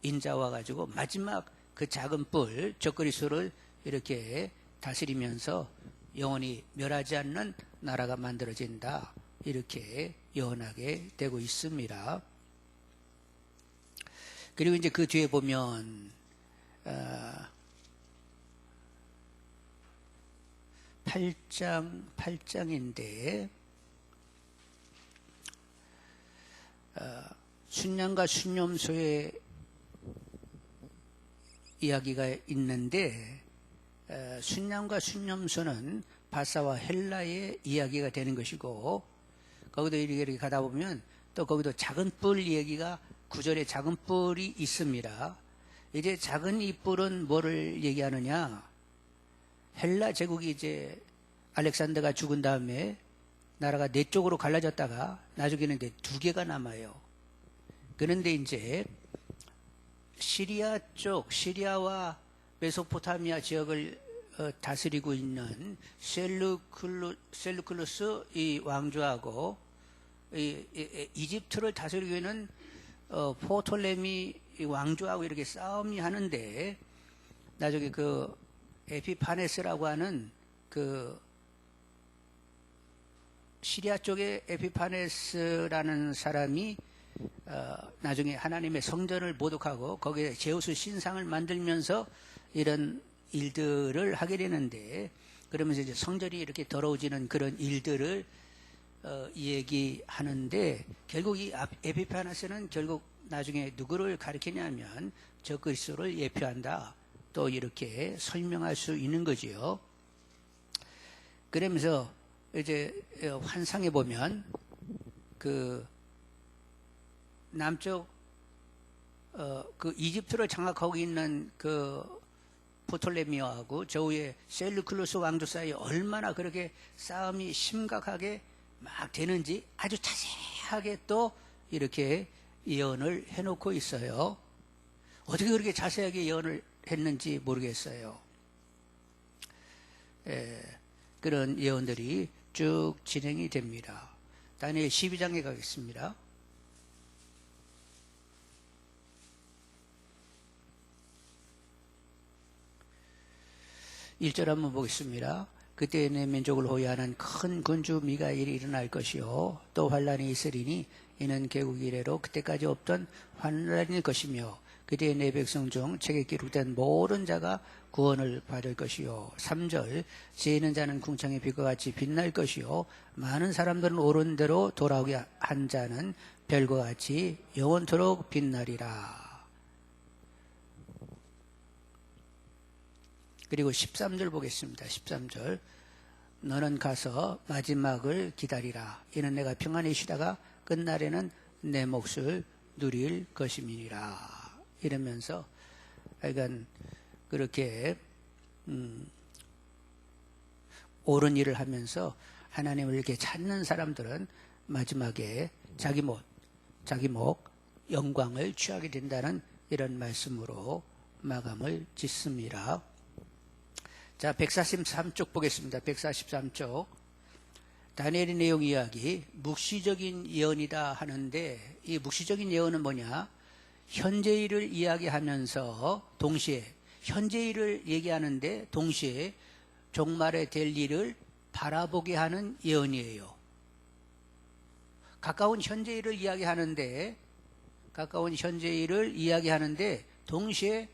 인자 와가지고 마지막 그 작은 뿔 적그리스도를 이렇게 다스리면서 영원히 멸하지 않는 나라가 만들어진다, 이렇게 예언하게 되고 있습니다. 그리고 이제 그 뒤에 보면 8장인데 순양과 순념소의 이야기가 있는데, 순양과 순념소는 바사와 헬라의 이야기가 되는 것이고, 거기도 이렇게 가다 보면 또 거기도 작은 뿔 얘기가 9절에 작은 뿔이 있습니다. 이제 작은 이 뿔은 뭐를 얘기하느냐? 헬라 제국이 이제 알렉산더가 죽은 다음에 나라가 네 쪽으로 갈라졌다가 나중에는 이제 두 개가 남아요. 그런데 이제 시리아 쪽, 시리아와 메소포타미아 지역을 다스리고 있는 셀루클루스 이 왕조하고 이집트를 다스리고 있는 포톨레미 이 왕조하고 이렇게 싸움이 하는데 나중에 그 에피파네스라고 하는 그 시리아 쪽에 에피파네스라는 사람이 나중에 하나님의 성전을 모독하고 거기에 제우스 신상을 만들면서 이런 일들을 하게 되는데, 그러면서 이제 성전이 이렇게 더러워지는 그런 일들을 얘기하는데, 결국 이 에피파네스는 결국 나중에 누구를 가리키냐면 적그리스도를 예표한다, 또 이렇게 설명할 수 있는 거지요. 그러면서 이제 환상에 보면 그 남쪽 그 이집트를 장악하고 있는 그 프톨레미오하고 저 위에 셀루클루스 왕조 사이에 얼마나 그렇게 싸움이 심각하게 막 되는지 아주 자세하게 또 이렇게 예언을 해놓고 있어요. 어떻게 그렇게 자세하게 예언을 했는지 모르겠어요. 그런 예언들이 쭉 진행이 됩니다. 다니엘 12장에 가겠습니다. 1절 한번 보겠습니다. 그때 내 민족을 호위하는 큰 군주 미가엘이 일어날 것이요 또 환란이 있으리니 이는 개국 이래로 그때까지 없던 환란일 것이며 그때 내 백성 중 책에 기록된 모든 자가 구원을 받을 것이요 3절 지혜 있는 자는 궁창의 빛과 같이 빛날 것이요 많은 사람들은 옳은 대로 돌아오게 한 자는 별과 같이 영원토록 빛나리라. 그리고 13절 보겠습니다. 13절 너는 가서 마지막을 기다리라. 이는 내가 평안히 쉬다가 끝날에는 내 몫을 누릴 것임이니라. 이러면서 하여간 그렇게 옳은 일을 하면서 하나님을 이렇게 찾는 사람들은 마지막에 자기 목 영광을 취하게 된다는 이런 말씀으로 마감을 짓습니다. 자, 143쪽 보겠습니다. 143쪽. 다니엘의 내용 이야기, 묵시적인 예언이다 하는데 이 묵시적인 예언은 뭐냐? 현재 일을 이야기하면서 동시에 현재 일을 얘기하는데 동시에 종말에 될 일을 바라보게 하는 예언이에요. 가까운 현재 일을 이야기하는데 동시에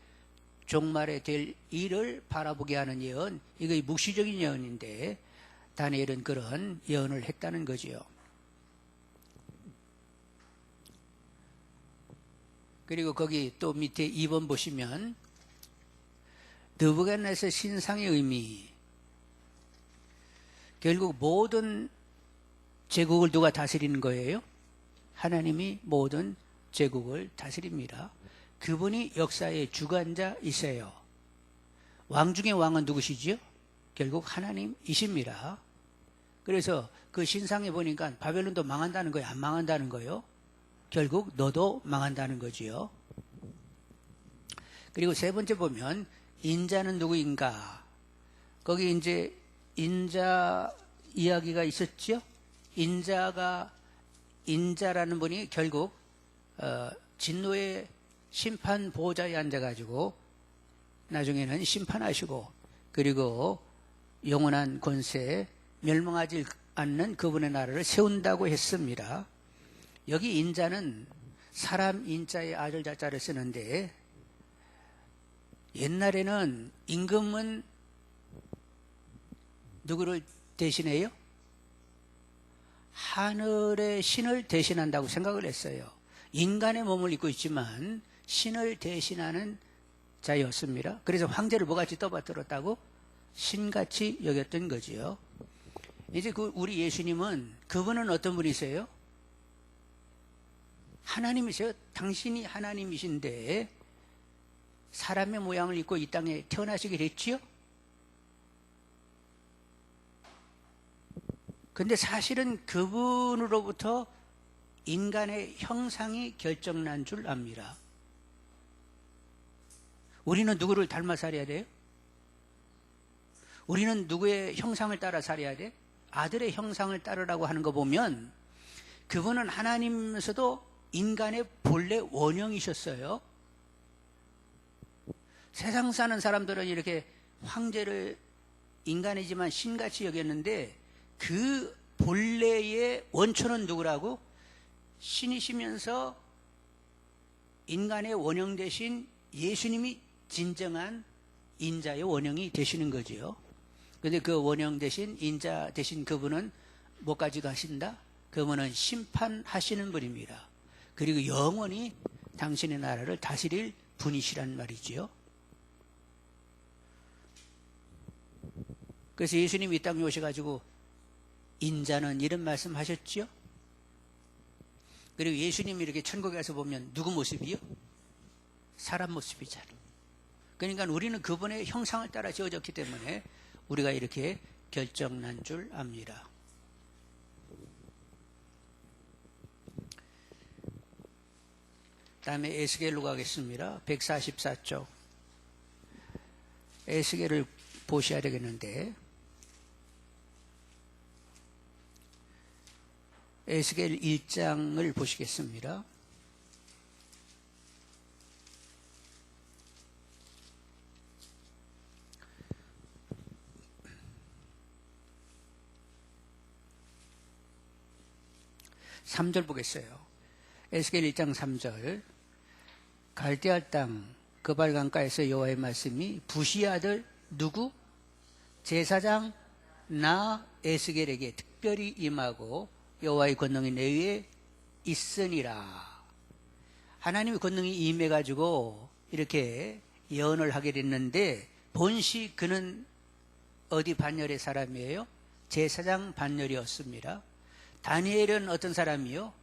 종말에 될 일을 바라보게 하는 예언, 이거 묵시적인 예언인데 다니엘은 그런 예언을 했다는 거지요. 그리고 거기 또 밑에 2번 보시면 느부갓네살 신상의 의미, 결국 모든 제국을 누가 다스리는 거예요? 하나님이 모든 제국을 다스립니다. 그분이 역사의 주관자이세요. 왕 중의 왕은 누구시지요? 결국 하나님이십니다. 그래서 그 신상에 보니까 바벨론도 망한다는 거예요? 안 망한다는 거예요? 결국 너도 망한다는 거지요. 그리고 세 번째 보면 인자는 누구인가? 거기 이제 인자 이야기가 있었죠? 인자라는 분이 결국 진노의 심판 보호자에 앉아가지고 나중에는 심판하시고 그리고 영원한 권세 멸망하지 않는 그분의 나라를 세운다고 했습니다. 여기 인자는 사람 인자의 아들 자자를 쓰는데 옛날에는 임금은 누구를 대신해요? 하늘의 신을 대신한다고 생각을 했어요. 인간의 몸을 입고 있지만 신을 대신하는 자였습니다. 그래서 황제를 뭐같이 떠받들었다고? 신같이 여겼던 거지요. 이제 우리 예수님은 그분은 어떤 분이세요? 하나님이세요. 당신이 하나님이신데 사람의 모양을 입고 이 땅에 태어나시게 됐지요? 근데 사실은 그분으로부터 인간의 형상이 결정난 줄 압니다. 우리는 누구를 닮아 살아야 돼요? 우리는 누구의 형상을 따라 살아야 돼? 아들의 형상을 따르라고 하는 거 보면 그분은 하나님이면서도 인간의 본래 원형이셨어요. 세상 사는 사람들은 이렇게 황제를 인간이지만 신같이 여겼는데 그 본래의 원초는 누구라고? 신이시면서 인간의 원형 대신 예수님이 진정한 인자의 원형이 되시는 거지요. 그런데 그 원형 대신 인자 대신 그분은 뭐까지도 하신다? 그분은 심판하시는 분입니다. 그리고 영원히 당신의 나라를 다스릴 분이시란 말이지요. 그래서 예수님이 이 땅에 오셔가지고 인자는 이런 말씀 하셨지요. 그리고 예수님이 이렇게 천국에 가서 보면 누구 모습이요? 사람 모습이잖아. 그러니까 우리는 그분의 형상을 따라 지어졌기 때문에 우리가 이렇게 결정난 줄 압니다. 다음에 에스겔로 가겠습니다. 144쪽. 에스겔을 보셔야 되겠는데, 에스겔 1장을 보시겠습니다. 삼 절 보겠어요. 에스겔 1장 3절. 갈대아 땅 그발 강가에서 여호와의 말씀이 부시 아들 누구? 제사장 나 에스겔에게 특별히 임하고 여호와의 권능이 내 위에 있으니라. 하나님의 권능이 임해가지고 이렇게 예언을 하게 됐는데 본시 그는 어디 반열의 사람이에요? 제사장 반열이었습니다. 다니엘은 어떤 사람이요?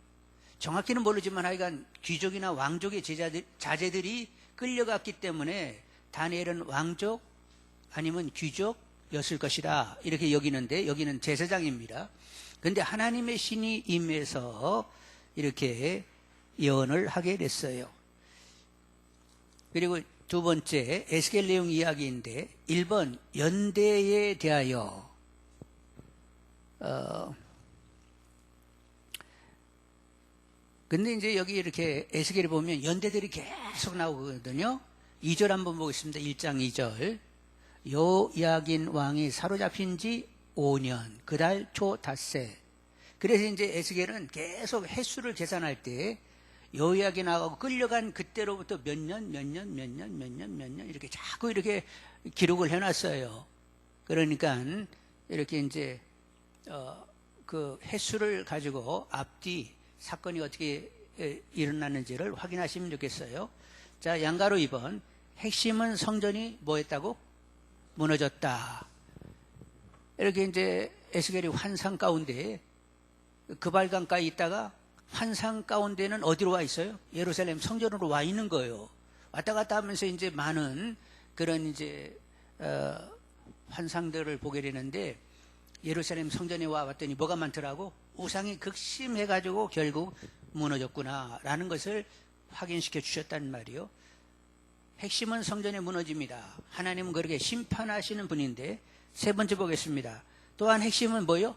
정확히는 모르지만 하여간 귀족이나 왕족의 자제들이 끌려갔기 때문에 다니엘은 왕족 아니면 귀족이었을 것이다 이렇게 여기는데 여기는 제사장입니다. 그런데 하나님의 신이 임해서 이렇게 예언을 하게 됐어요. 그리고 두 번째 에스겔 내용 이야기인데 1번 연대에 대하여 근데 이제 여기 이렇게 에스겔을 보면 연대들이 계속 나오거든요. 2절 한번 보겠습니다. 1장 2절. 요야긴 왕이 사로잡힌 지 5년 그 달 초 닷새. 그래서 이제 에스겔은 계속 횟수를 계산할 때 요야긴 나가고 끌려간 그때로부터 몇 년 이렇게 자꾸 이렇게 기록을 해놨어요. 그러니까 이렇게 이제 그 횟수를 가지고 앞뒤 사건이 어떻게 일어났는지를 확인하시면 좋겠어요. 자, 양가로 2번. 핵심은 성전이 뭐 했다고? 무너졌다. 이렇게 이제 에스겔이 환상 가운데 그발강가에 있다가 환상 가운데는 어디로 와 있어요? 예루살렘 성전으로 와 있는 거예요. 왔다 갔다 하면서 이제 많은 그런 이제 환상들을 보게 되는데 예루살렘 성전에 와 봤더니 뭐가 많더라고? 우상이 극심해가지고 결국 무너졌구나라는 것을 확인시켜 주셨단 말이요. 핵심은 성전의 무너집니다. 하나님은 그렇게 심판하시는 분인데 세 번째 보겠습니다. 또한 핵심은 뭐요?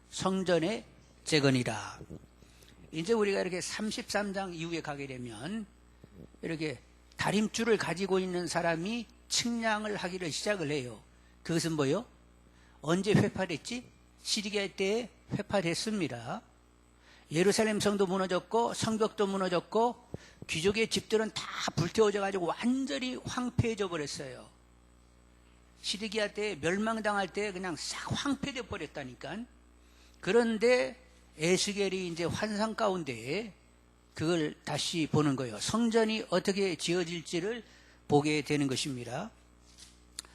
성전의 재건이라. 이제 우리가 이렇게 33장 이후에 가게 되면 이렇게 다림줄을 가지고 있는 사람이 측량을 하기를 시작을 해요. 그것은 뭐요? 언제 회파됐지? 시리기아 때에 회파됐습니다. 예루살렘 성도 무너졌고 성벽도 무너졌고 귀족의 집들은 다 불태워져 가지고 완전히 황폐해져 버렸어요. 시리기아 때 멸망당할 때 그냥 싹 황폐돼 버렸다니까. 그런데 에스겔이 이제 환상 가운데 그걸 다시 보는 거예요. 성전이 어떻게 지어질지를 보게 되는 것입니다.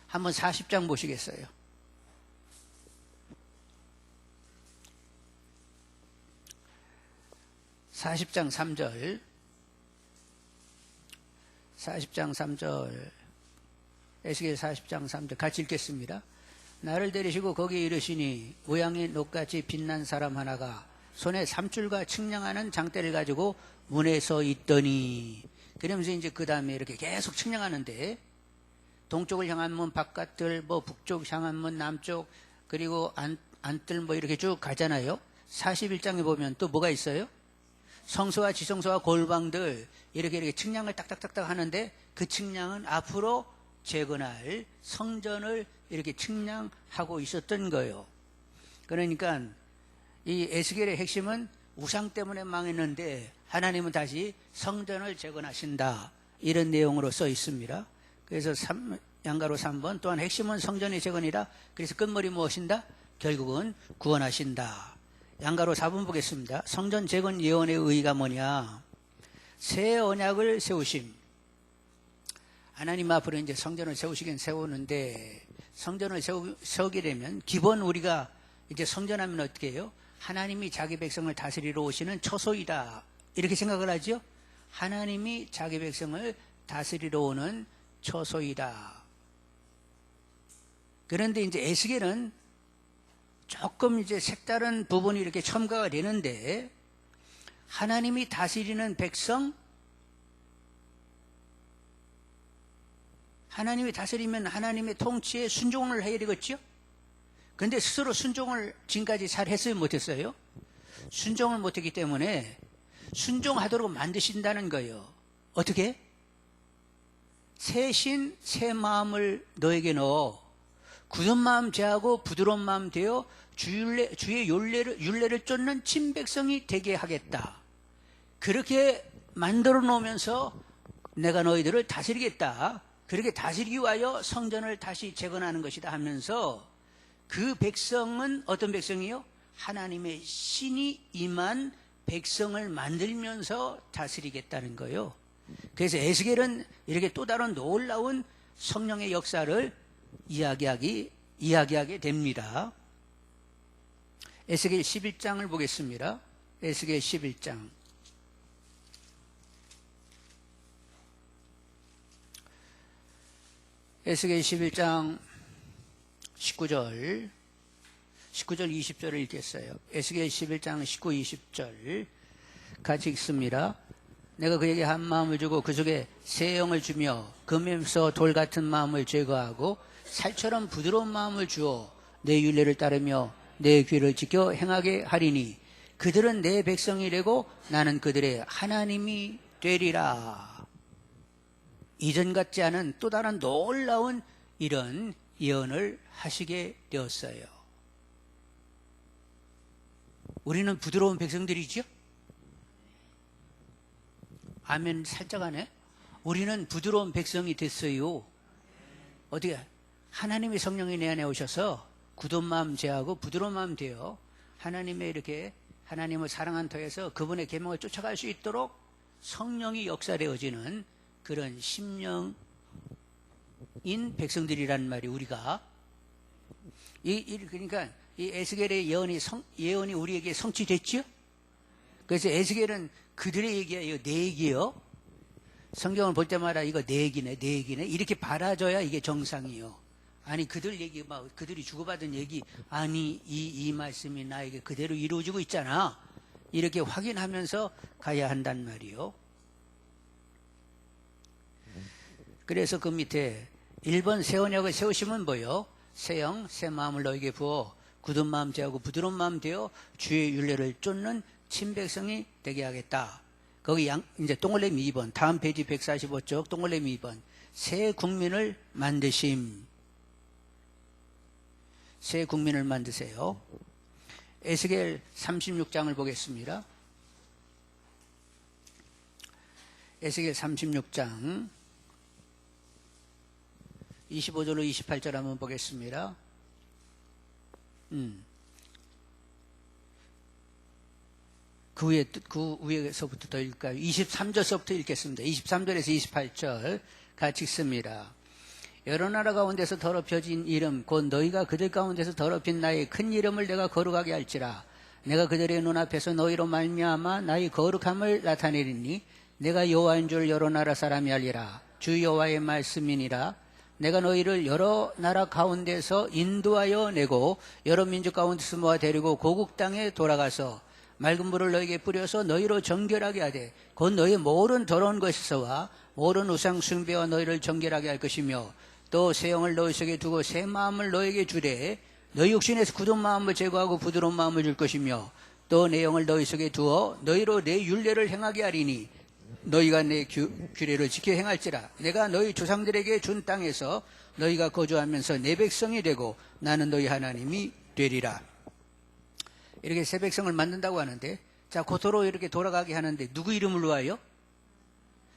한번 40장 보시겠어요? 40장 3절 40장 3절 에스겔 40장 3절 같이 읽겠습니다. 나를 데리시고 거기에 이르시니 모양이 녹같이 빛난 사람 하나가 손에 삼줄과 측량하는 장대를 가지고 문에 서 있더니 그러면서 이제 그 다음에 이렇게 계속 측량하는데 동쪽을 향한 문 바깥들 뭐 북쪽 향한 문 남쪽 그리고 안뜰 뭐 이렇게 쭉 가잖아요. 41장에 보면 또 뭐가 있어요? 성소와 지성소와 골방들 이렇게 측량을 딱딱딱딱 하는데 그 측량은 앞으로 재건할 성전을 이렇게 측량하고 있었던 거예요. 그러니까 이 에스겔의 핵심은 우상 때문에 망했는데 하나님은 다시 성전을 재건하신다, 이런 내용으로 써 있습니다. 그래서 양가로 3번 또한 핵심은 성전의 재건이라. 그래서 끝머리 무엇인다? 결국은 구원하신다. 양가로 4번 보겠습니다. 성전 재건 예언의 의의가 뭐냐? 새 언약을 세우심. 하나님 앞으로 이제 성전을 세우시긴 세우는데, 성전을 세우게 되면 기본 우리가 이제 성전하면 어떻게 해요? 하나님이 자기 백성을 다스리러 오시는 처소이다, 이렇게 생각을 하죠. 하나님이 자기 백성을 다스리러 오는 처소이다. 그런데 이제 에스겔은 조금 이제 색다른 부분이 이렇게 첨가가 되는데, 하나님이 다스리는 백성, 하나님이 다스리면 하나님의 통치에 순종을 해야 되겠죠? 근데 스스로 순종을 지금까지 잘 했어요, 못했어요? 순종을 못했기 때문에 순종하도록 만드신다는 거예요. 어떻게? 새 신, 새 마음을 너에게 넣어 굳은 마음 제하고 부드러운 마음 되어 주의 율례를 쫓는 친백성이 되게 하겠다. 그렇게 만들어 놓으면서 내가 너희들을 다스리겠다. 그렇게 다스리기 위하여 성전을 다시 재건하는 것이다 하면서, 그 백성은 어떤 백성이요? 하나님의 신이 임한 백성을 만들면서 다스리겠다는 거예요. 그래서 에스겔은 이렇게 또 다른 놀라운 성령의 역사를 이야기하게 됩니다. 에스겔 11장을 보겠습니다. 에스겔 11장. 에스겔 11장 19절 20절을 읽겠어요. 에스겔 11장 19, 20절 같이 읽습니다. 내가 그에게 한 마음을 주고 그 속에 새 영을 주며 금에서 돌 같은 마음을 제거하고 살처럼 부드러운 마음을 주어 내 율례를 따르며 내 규를 지켜 행하게 하리니 그들은 내 백성이 되고 나는 그들의 하나님이 되리라. 이전 같지 않은 또 다른 놀라운 이런 예언을 하시게 되었어요. 우리는 부드러운 백성들이죠? 아멘 살짝 하네. 우리는 부드러운 백성이 됐어요. 어떻게? 하나님의 성령이 내 안에 오셔서 굳은 마음 제하고 부드러운 마음 되어 하나님의 이렇게 하나님을 사랑한 터에서 그분의 계명을 쫓아갈 수 있도록 성령이 역사되어지는 그런 심령인 백성들이란 말이 우리가. 그러니까 이 에스겔의 예언이 우리에게 성취됐죠? 그래서 에스겔은 그들의 얘기야, 이거 내 얘기요. 성경을 볼 때마다 이거 내 얘기네, 이렇게 바라줘야 이게 정상이요. 아니, 그들 얘기, 그들이 주고받은 얘기, 아니, 이 말씀이 나에게 그대로 이루어지고 있잖아. 이렇게 확인하면서 가야 한단 말이요. 그래서 그 밑에 1번 새 언약을 세우시면 뭐요? 새 영, 새 마음을 너에게 부어 굳은 마음 제하고 부드러운 마음 되어 주의 율례를 쫓는 친백성이 되게 하겠다. 거기 이제 동글레미 2번, 다음 페이지 145쪽 동글레미 2번. 새 국민을 만드심. 새 국민을 만드세요. 에스겔 36장을 보겠습니다. 에스겔 36장 25절로 28절 한번 보겠습니다. 그 위에서부터 더 읽을까요? 23절서부터 읽겠습니다. 23절에서 28절 같이 읽습니다. 여러 나라 가운데서 더럽혀진 이름 곧 너희가 그들 가운데서 더럽힌 나의 큰 이름을 내가 거룩하게 할지라. 내가 그들의 눈앞에서 너희로 말미암아 나의 거룩함을 나타내리니 내가 여호와인 줄 여러 나라 사람이 알리라. 주 여호와의 말씀이니라. 내가 너희를 여러 나라 가운데서 인도하여 내고 여러 민족 가운데서 모아 데리고 고국 땅에 돌아가서 맑은 물을 너희에게 뿌려서 너희로 정결하게 하되 곧 너희 모든 더러운 것에서와 모든 우상 숭배와 너희를 정결하게 할 것이며 또 새 영을 너희 속에 두고 새 마음을 너희에게 주되 너희 육신에서 굳은 마음을 제거하고 부드러운 마음을 줄 것이며 또 내 영을 너희 속에 두어 너희로 내 율례를 행하게 하리니 너희가 내 규례를 지켜 행할지라. 내가 너희 조상들에게 준 땅에서 너희가 거주하면서 내 백성이 되고 나는 너희 하나님이 되리라. 이렇게 새 백성을 만든다고 하는데, 자, 고토로 이렇게 돌아가게 하는데 누구 이름으로 하여?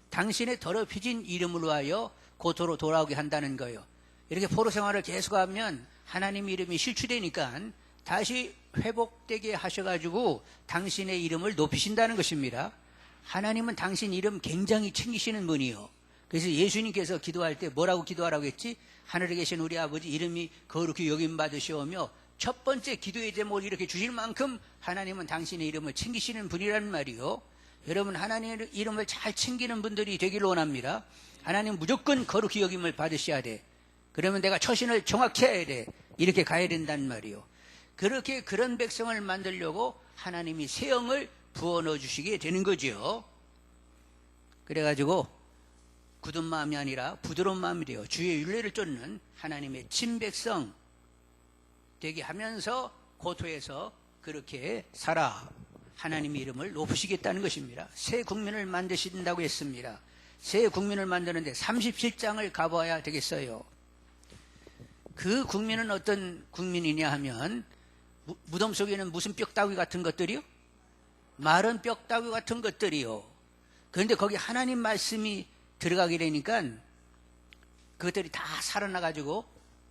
당신의 더럽혀진 이름으로 하여 고토로 돌아오게 한다는 거예요. 이렇게 포로 생활을 계속하면 하나님 이름이 실추되니까 다시 회복되게 하셔가지고 당신의 이름을 높이신다는 것입니다. 하나님은 당신 이름 굉장히 챙기시는 분이요. 그래서 예수님께서 기도할 때 뭐라고 기도하라고 했지? 하늘에 계신 우리 아버지 이름이 거룩히 여김 받으시오며, 첫 번째 기도의 제목을 이렇게 주실 만큼 하나님은 당신의 이름을 챙기시는 분이라는 말이요. 여러분, 하나님의 이름을 잘 챙기는 분들이 되기를 원합니다. 하나님 무조건 거룩히 여김을 받으셔야 돼. 그러면 내가 처신을 정확히 해야 돼. 이렇게 가야 된다는 말이요. 그렇게 그런 백성을 만들려고 하나님이 새 영을 부어 넣어 주시게 되는 거죠. 그래가지고 굳은 마음이 아니라 부드러운 마음이 돼요. 주의 율례를 쫓는 하나님의 친백성 되게 하면서 고토에서 그렇게 살아 하나님의 이름을 높이시겠다는 것입니다. 새 국민을 만드신다고 했습니다. 새 국민을 만드는데 37장을 가봐야 되겠어요. 그 국민은 어떤 국민이냐 하면, 무덤 속에는 무슨 뼈다귀 같은 것들이요? 마른 뼈다귀 같은 것들이요. 그런데 거기 하나님 말씀이 들어가게 되니까 그것들이 다 살아나가지고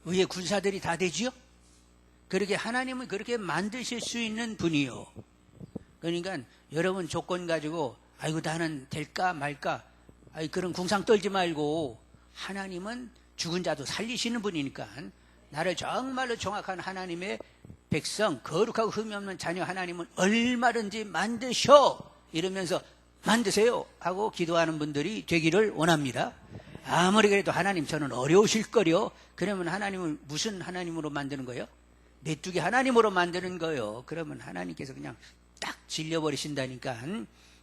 의의 군사들이 다 되지요. 그렇게 하나님은 그렇게 만드실 수 있는 분이요. 그러니까 여러분 조건 가지고 아이고 나는 될까 말까, 그런 궁상 떨지 말고, 하나님은 죽은 자도 살리시는 분이니까 나를 정말로 정확한 하나님의 백성, 거룩하고 흠이 없는 자녀 하나님은 얼마든지 만드셔, 이러면서 만드세요 하고 기도하는 분들이 되기를 원합니다. 아무리 그래도 하나님 저는 어려우실 거요. 그러면 하나님을 무슨 하나님으로 만드는 거예요? 메뚜기 하나님으로 만드는 거예요. 그러면 하나님께서 그냥 딱 질려버리신다니까.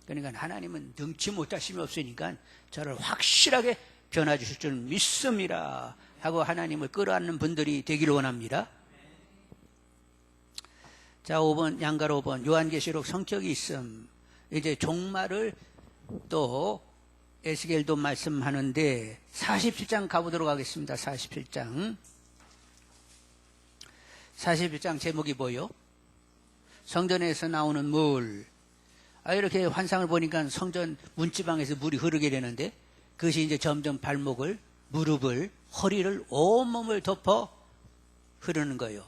그러니까 하나님은 능치 못하심이 없으니까 저를 확실하게 변화 주실 줄 믿습니다 하고 하나님을 끌어안는 분들이 되기를 원합니다. 자, 5번, 양갈 5번, 요한계시록 성격이 있음. 이제 종말을 또 에스겔도 말씀하는데 47장 가보도록 하겠습니다. 47장 제목이 뭐요? 성전에서 나오는 물. 이렇게 환상을 보니까 성전 문지방에서 물이 흐르게 되는데, 그것이 이제 점점 발목을, 무릎을, 허리를, 온몸을 덮어 흐르는 거예요.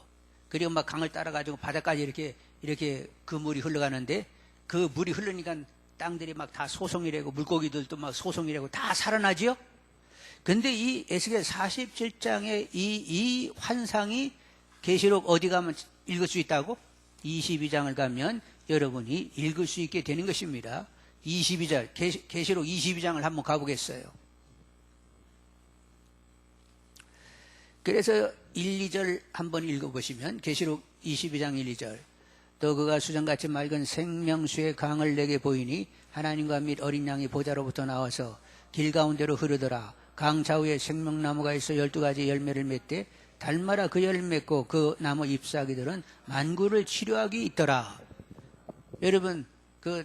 그리고 막 강을 따라가지고 바다까지 이렇게 그 물이 흘러가는데, 그 물이 흐르니까 땅들이 막 다 소송이 되고 물고기들도 막 소송이 되고 다 살아나지요? 근데 이 에스겔 47장의 이 환상이 계시록 어디 가면 읽을 수 있다고? 22장을 가면 여러분이 읽을 수 있게 되는 것입니다. 22절, 계시록 22장을 한번 가보겠어요. 그래서 1, 2절 한번 읽어보시면, 계시록 22장 1, 2절. 또 그가 수정같이 맑은 생명수의 강을 내게 보이니 하나님과 및 어린 양이 보좌로부터 나와서 길 가운데로 흐르더라. 강 좌우에 생명나무가 있어 12가지 열매를 맺되 달마다 그 열매를 맺고 그 나무 잎사귀들은 만구를 치료하기 있더라. 여러분, 그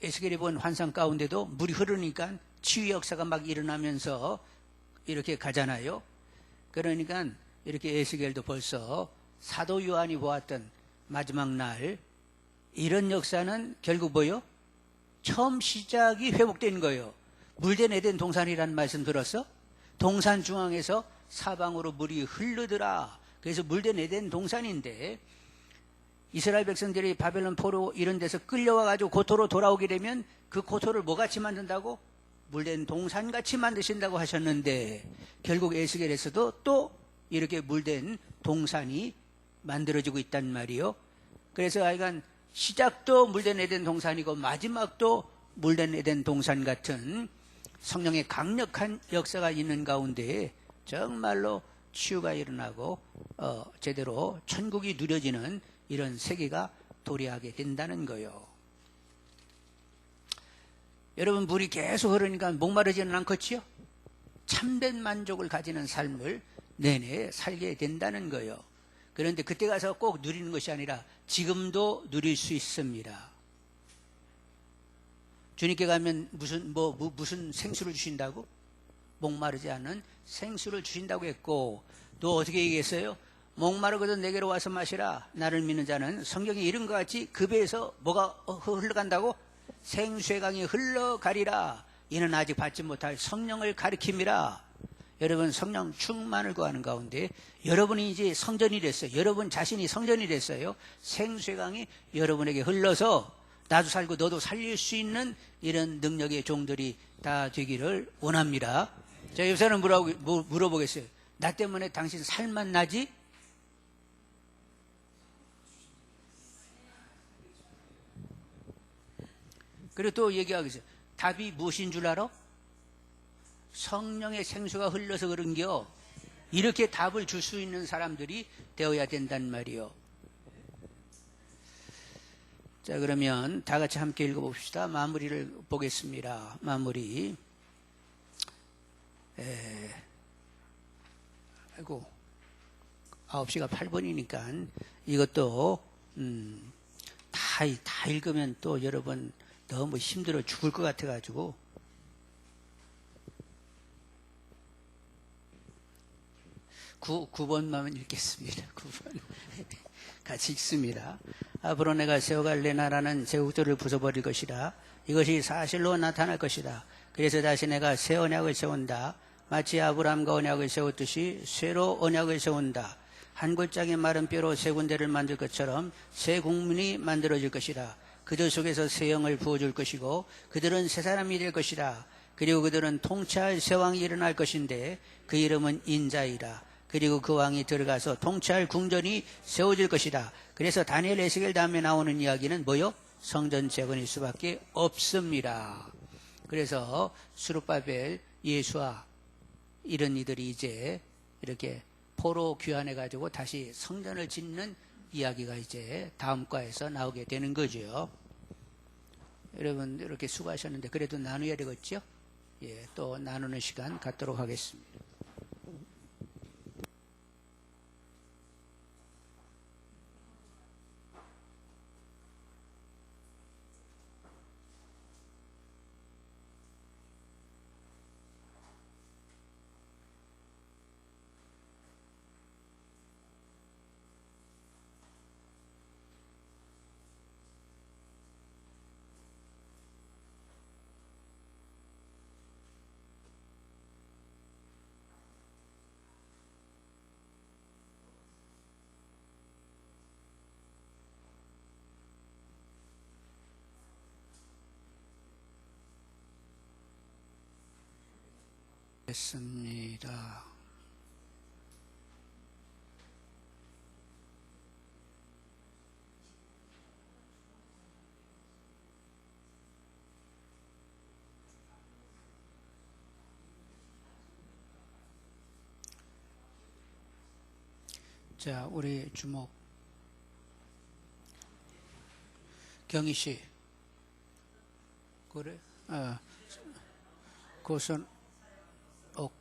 에스겔이 본 환상 가운데도 물이 흐르니까 치유 역사가 막 일어나면서 이렇게 가잖아요. 그러니까 이렇게 에스겔도 벌써 사도 요한이 보았던 마지막 날, 이런 역사는 결국 뭐요? 처음 시작이 회복된 거예요. 물된 에덴 동산이라는 말씀 들었어? 동산 중앙에서 사방으로 물이 흐르더라. 그래서 물된 에덴 동산인데, 이스라엘 백성들이 바벨론 포로 이런 데서 끌려와가지고 고토로 돌아오게 되면 그 고토를 뭐같이 만든다고? 물된 동산같이 만드신다고 하셨는데, 결국 에스겔에서도 또 이렇게 물된 동산이 만들어지고 있단 말이요. 그래서 하여간 시작도 물된 에덴 동산이고 마지막도 물된 에덴 동산 같은 성령의 강력한 역사가 있는 가운데 정말로 치유가 일어나고 제대로 천국이 누려지는 이런 세계가 도래하게 된다는 거예요. 여러분, 물이 계속 흐르니까 목마르지는 않겠지요? 참된 만족을 가지는 삶을 내내 살게 된다는 거예요. 그런데 그때 가서 꼭 누리는 것이 아니라 지금도 누릴 수 있습니다. 주님께 가면 무슨 생수를 주신다고? 목마르지 않은 생수를 주신다고 했고, 또 어떻게 얘기했어요? 목마르거든 내게로 와서 마시라. 나를 믿는 자는 성경에 이런 것 같이 그 배에서 뭐가 흘러간다고? 생수의 강이 흘러가리라. 이는 아직 받지 못할 성령을 가리킴이라. 여러분, 성령 충만을 구하는 가운데 여러분이 이제 성전이 됐어요. 여러분 자신이 성전이 됐어요. 생수의 강이 여러분에게 흘러서 나도 살고 너도 살릴 수 있는 이런 능력의 종들이 다 되기를 원합니다. 자, 요새는 물어보겠어요. 나 때문에 당신 살맛 나지? 그리고 또 얘기하겠어요. 답이 무엇인 줄 알아? 성령의 생수가 흘러서 그런겨. 이렇게 답을 줄 수 있는 사람들이 되어야 된단 말이요. 자, 그러면 다 같이 함께 읽어봅시다. 마무리를 보겠습니다. 마무리. 아이고, 9시가 8분이니까 이것도 다 읽으면 또 여러분 너무 힘들어 죽을 것 같아가지고 9번만 읽겠습니다. 9번. 같이 읽습니다. 앞으로 내가 세워갈 내 나라는 제국들을 부숴버릴 것이다. 이것이 사실로 나타날 것이다. 그래서 다시 내가 새 언약을 세운다. 마치 아브라함과 언약을 세웠듯이 쇠로 언약을 세운다. 한 골짜기 마른 뼈로 새 군대를 만들 것처럼 새 국민이 만들어질 것이다. 그들 속에서 새 영을 부어줄 것이고 그들은 새 사람이 될 것이다. 그리고 그들은 통치할 새 왕이 일어날 것인데 그 이름은 인자이라. 그리고 그 왕이 들어가서 통치할 궁전이 세워질 것이다. 그래서 다니엘, 에스겔 다음에 나오는 이야기는 뭐요? 성전 재건일 수밖에 없습니다. 그래서 수룹바벨, 예수와 이런 이들이 이제 이렇게 포로 귀환해가지고 다시 성전을 짓는 이야기가 이제 다음 과에서 나오게 되는 거죠. 여러분 이렇게 수고하셨는데 그래도 나눠야 되겠죠? 예, 또 나누는 시간 갖도록 하겠습니다. 됐습니다. 자, 우리 주목 경희 씨, 그래? 고선 옥.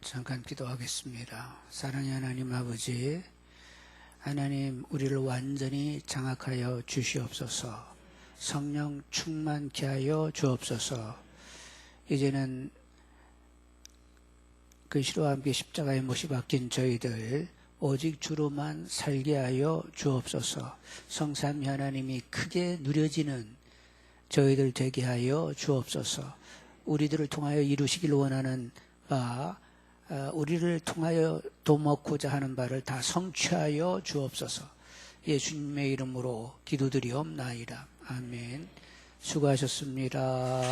잠깐 기도하겠습니다. 사랑의 하나님 아버지, 하나님 우리를 완전히 장악하여 주시옵소서. 성령 충만케 하여 주옵소서. 이제는 그리스도와 함께 십자가에 못이 박힌 저희들 오직 주로만 살게 하여 주옵소서. 성삼위 하나님이 크게 누려지는 저희들 되게 하여 주옵소서. 우리들을 통하여 이루시길 원하는 바, 우리를 통하여 도먹고자 하는 바를 다 성취하여 주옵소서. 예수님의 이름으로 기도드리옵나이다. 아멘. 수고하셨습니다.